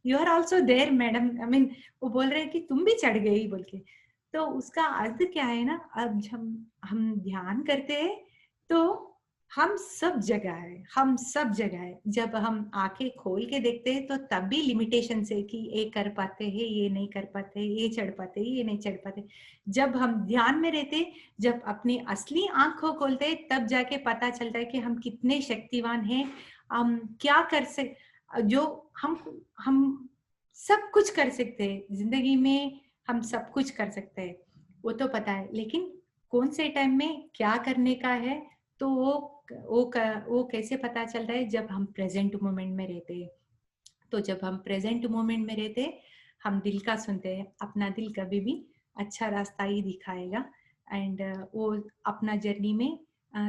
you are also there madam, I mean वो बोल रहे हैं कि तुम भी चढ़ गई बोल के। तो उसका अर्थ क्या है ना, अब हम ध्यान करते हैं तो हम सब जगह है, हम सब जगह है। जब हम आंखें खोल के देखते हैं तो तब भी लिमिटेशन से कि ये कर पाते हैं, ये नहीं कर पाते, ये चढ़ पाते, ये नहीं चढ़ पाते। जब हम ध्यान में रहते, जब अपनी असली आंखों खोलते हैं, तब जाके पता चलता है कि हम कितने शक्तिवान हैं। हम क्या कर सक जो हम सब कुछ कर सकते हैं जिंदगी में, हम सब कुछ कर सकते हैं वो तो पता है, लेकिन कौन से टाइम में क्या करने का है तो वो कैसे पता चलता है, जब हम प्रेजेंट मोमेंट में रहते हैं। तो जब हम प्रेजेंट मोमेंट में रहते, हम दिल का सुनते हैं, अपना दिल कभी भी अच्छा रास्ता ही दिखाएगा एंड वो अपना जर्नी में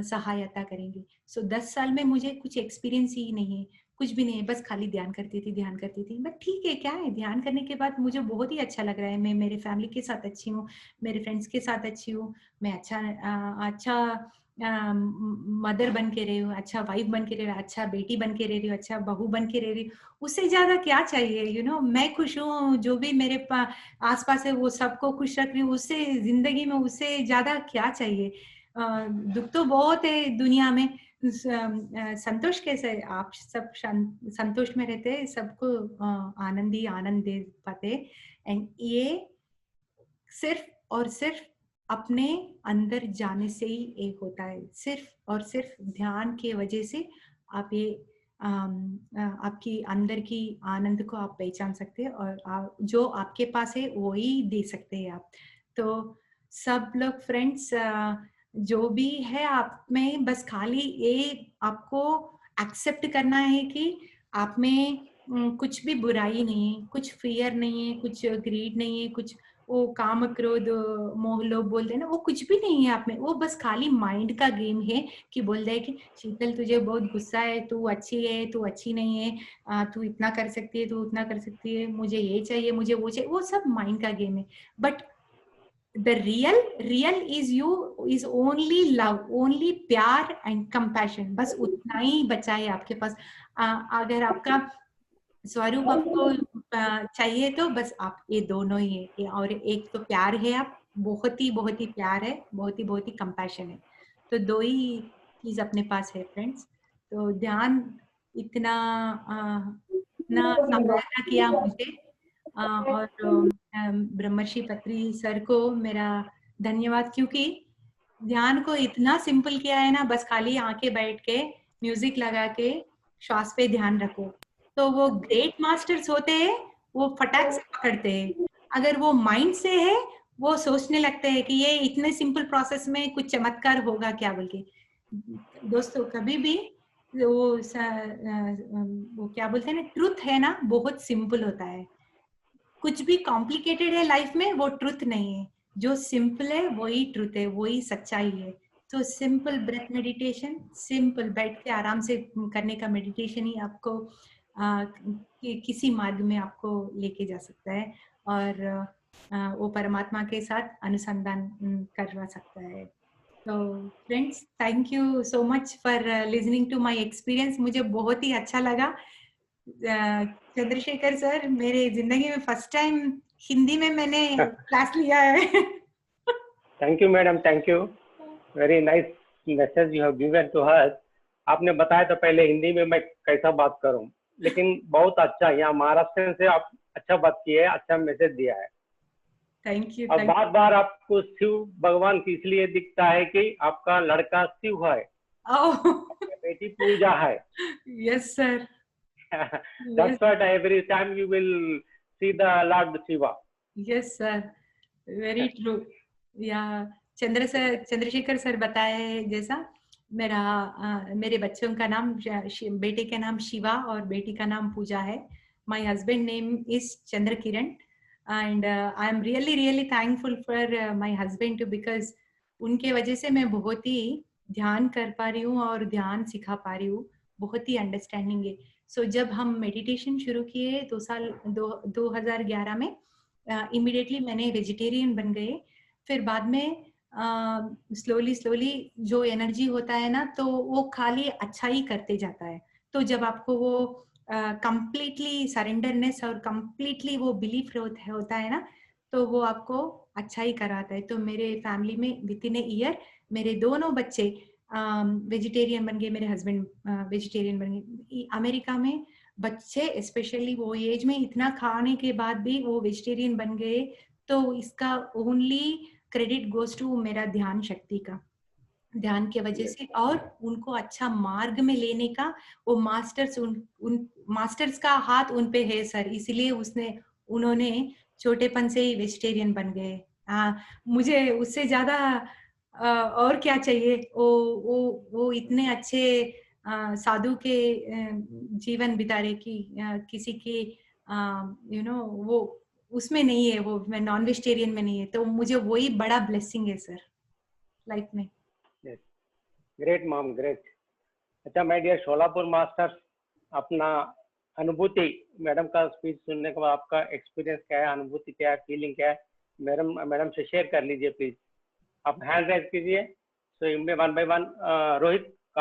सहायता करेंगे। सो 10 साल में मुझे कुछ एक्सपीरियंस ही नहीं है, कुछ भी नहीं है, बस खाली ध्यान करती थी। बट ठीक है, क्या है, ध्यान करने के बाद मुझे बहुत ही अच्छा लग रहा है। मैं मेरे फैमिली के साथ अच्छी हूँ, मेरे फ्रेंड्स के साथ अच्छी हूँ, मैं अच्छा मदर बन के रही हूँ, अच्छा वाइफ बन के रही हूँ, अच्छा बेटी बन के रह रही हूँ, अच्छा बहू बन के रह रही हूँ। उससे ज्यादा क्या चाहिए, मैं खुश हूँ, जो भी मेरे आसपास है वो सबको खुश रख रही हूँ, उससे जिंदगी में उससे ज्यादा क्या चाहिए। दुख तो बहुत है दुनिया में, संतोष कैसे है? आप सब संतोष में रहते हैं, सबको आनंद ही आनंद दे पाते। एंड ये सिर्फ और सिर्फ अपने अंदर जाने से ही एक होता है। सिर्फ और सिर्फ ध्यान के वजह से आप ये आपकी अंदर की आनंद को आप पहचान सकते हैं, और जो आपके पास है वो ही दे सकते हैं आप। तो सब लोग फ्रेंड्स, जो भी है आप में, बस खाली ये आपको एक्सेप्ट करना है कि आप में कुछ भी बुराई नहीं है, कुछ फियर नहीं है, कुछ ग्रीड नहीं है, कुछ वो काम क्रोध मोह लोभ बोलते हैं ना, वो कुछ भी नहीं है आप में, वो बस खाली माइंड का गेम है कि बोल रहे कि शीतल तुझे बहुत गुस्सा है, तू अच्छी है, तू अच्छी नहीं है, तू इतना कर सकती है, तू उतना कर सकती है, मुझे ये चाहिए, मुझे वो चाहिए, वो सब माइंड का गेम है। But the real is you is only love, only प्यार and compassion, बस उतना ही बचा है आपके पास। अगर आपका स्वरूप आपको चाहिए तो बस आप ये दोनों ही है, और एक तो प्यार है, आप बहुत ही प्यार है, बहुत ही कंपैशन है, तो दो ही चीज अपने पास है फ्रेंड्स। तो ध्यान इतना इतना सहायता किया मुझे, और ब्रह्मर्षि पत्री सर को मेरा धन्यवाद, क्योंकि ध्यान को इतना सिंपल किया है ना, बस खाली आंखें बैठ के म्यूजिक लगा के श्वास पे ध्यान रखो, तो वो ग्रेट मास्टर्स होते हैं, वो फटाक से पकड़ते हैं। अगर वो माइंड से है, वो सोचने लगते हैं कि ये इतने सिंपल प्रोसेस में कुछ चमत्कार होगा क्या बोल के। दोस्तों कभी भी वो क्या बोलते हैं ना, ट्रुथ है ना, बहुत सिंपल होता है। कुछ भी कॉम्प्लिकेटेड है लाइफ में, वो ट्रुथ नहीं है। जो सिंपल है वही ट्रुथ है, वही सच्चाई है। तो सिंपल ब्रेथ मेडिटेशन, सिंपल बैठ के आराम से करने का मेडिटेशन ही आपको किसी मार्ग में आपको लेके जा सकता है, और वो परमात्मा के साथ अनुसंधान करवा सकता है। तो friends, thank you so much for listening to my experience. मुझे बहुत ही अच्छा लगा। चंद्रशेखर सर, मेरे जिंदगी में फर्स्ट टाइम हिंदी में मैंने क्लास लिया है। Thank you madam, thank you, very nice message you have given to her. आपने बताया तो पहले हिंदी में मैं कैसा बात करूं, लेकिन बहुत अच्छा, यहाँ महाराष्ट्र से आप अच्छा बात की है, अच्छा मैसेज दिया है। Thank you. और बार बार आपको शिव भगवान की इसलिए दिखता है कि आपका लड़का शिव है, बेटी पूजा है। Yes sir. That's what every time you will see the Lord Shiva. Yes sir, very true. या चंद्रशेखर सर बताए जैसा, मेरे बच्चों का नाम, बेटे का नाम शिवा और बेटी का नाम पूजा है। My husband name is Chandra Kiran, and I am really thankful for my husband too, because उनके वजह से मैं बहुत ही ध्यान कर पा रही हूँ और ध्यान सिखा पा रही हूँ, बहुत ही अंडरस्टैंडिंग है। सो जब हम मेडिटेशन शुरू किए 2011 में, इमीडिएटली मैंने वेजिटेरियन बन गए। फिर बाद में स्लोली जो एनर्जी होता है ना, तो वो खाली अच्छा ही करते जाता है। तो जब आपको वो कंप्लीटली सरेंडरनेस और कंप्लीटली वो बिलीफ होता है ना, तो वो आपको अच्छा ही कराता है। तो मेरे फैमिली में विद इन ए ईयर मेरे दोनों बच्चे वेजिटेरियन बन गए, मेरे हस्बैंड वेजिटेरियन बन गए। अमेरिका में बच्चे स्पेशली वो एज में इतना खाने के बाद भी वो वेजिटेरियन बन गए, तो इसका ओनली क्रेडिट गोज टू मेरा ध्यान शक्ति का, ध्यान के वजह से, और उनको अच्छा मार्ग में लेने का वो मास्टर्स, उन मास्टर्स का हाथ उन पे है सर, इसलिए उन्होंने छोटेपन से ही वेजिटेरियन बन गए। मुझे उससे ज्यादा और क्या चाहिए। वो इतने अच्छे साधु के जीवन बिता रहे कि किसी की वो उसमें नहीं है, वो मैं नॉन वेजिटेरियन में नहीं है, तो मुझे वही बड़ा ब्लेसिंग है सर लाइफ में। Great mom, great. अच्छा माय डियर शोलापुर मास्टर्स, अपना अनुभूति, मैडम का स्पीच सुनने के बाद आपका एक्सपीरियंस क्या है, अनुभूति क्या है, फीलिंग क्या है, मैडम से शेयर कर लीजिए प्लीज। आप हैंड रेज कीजिए, so one by one. Rohit,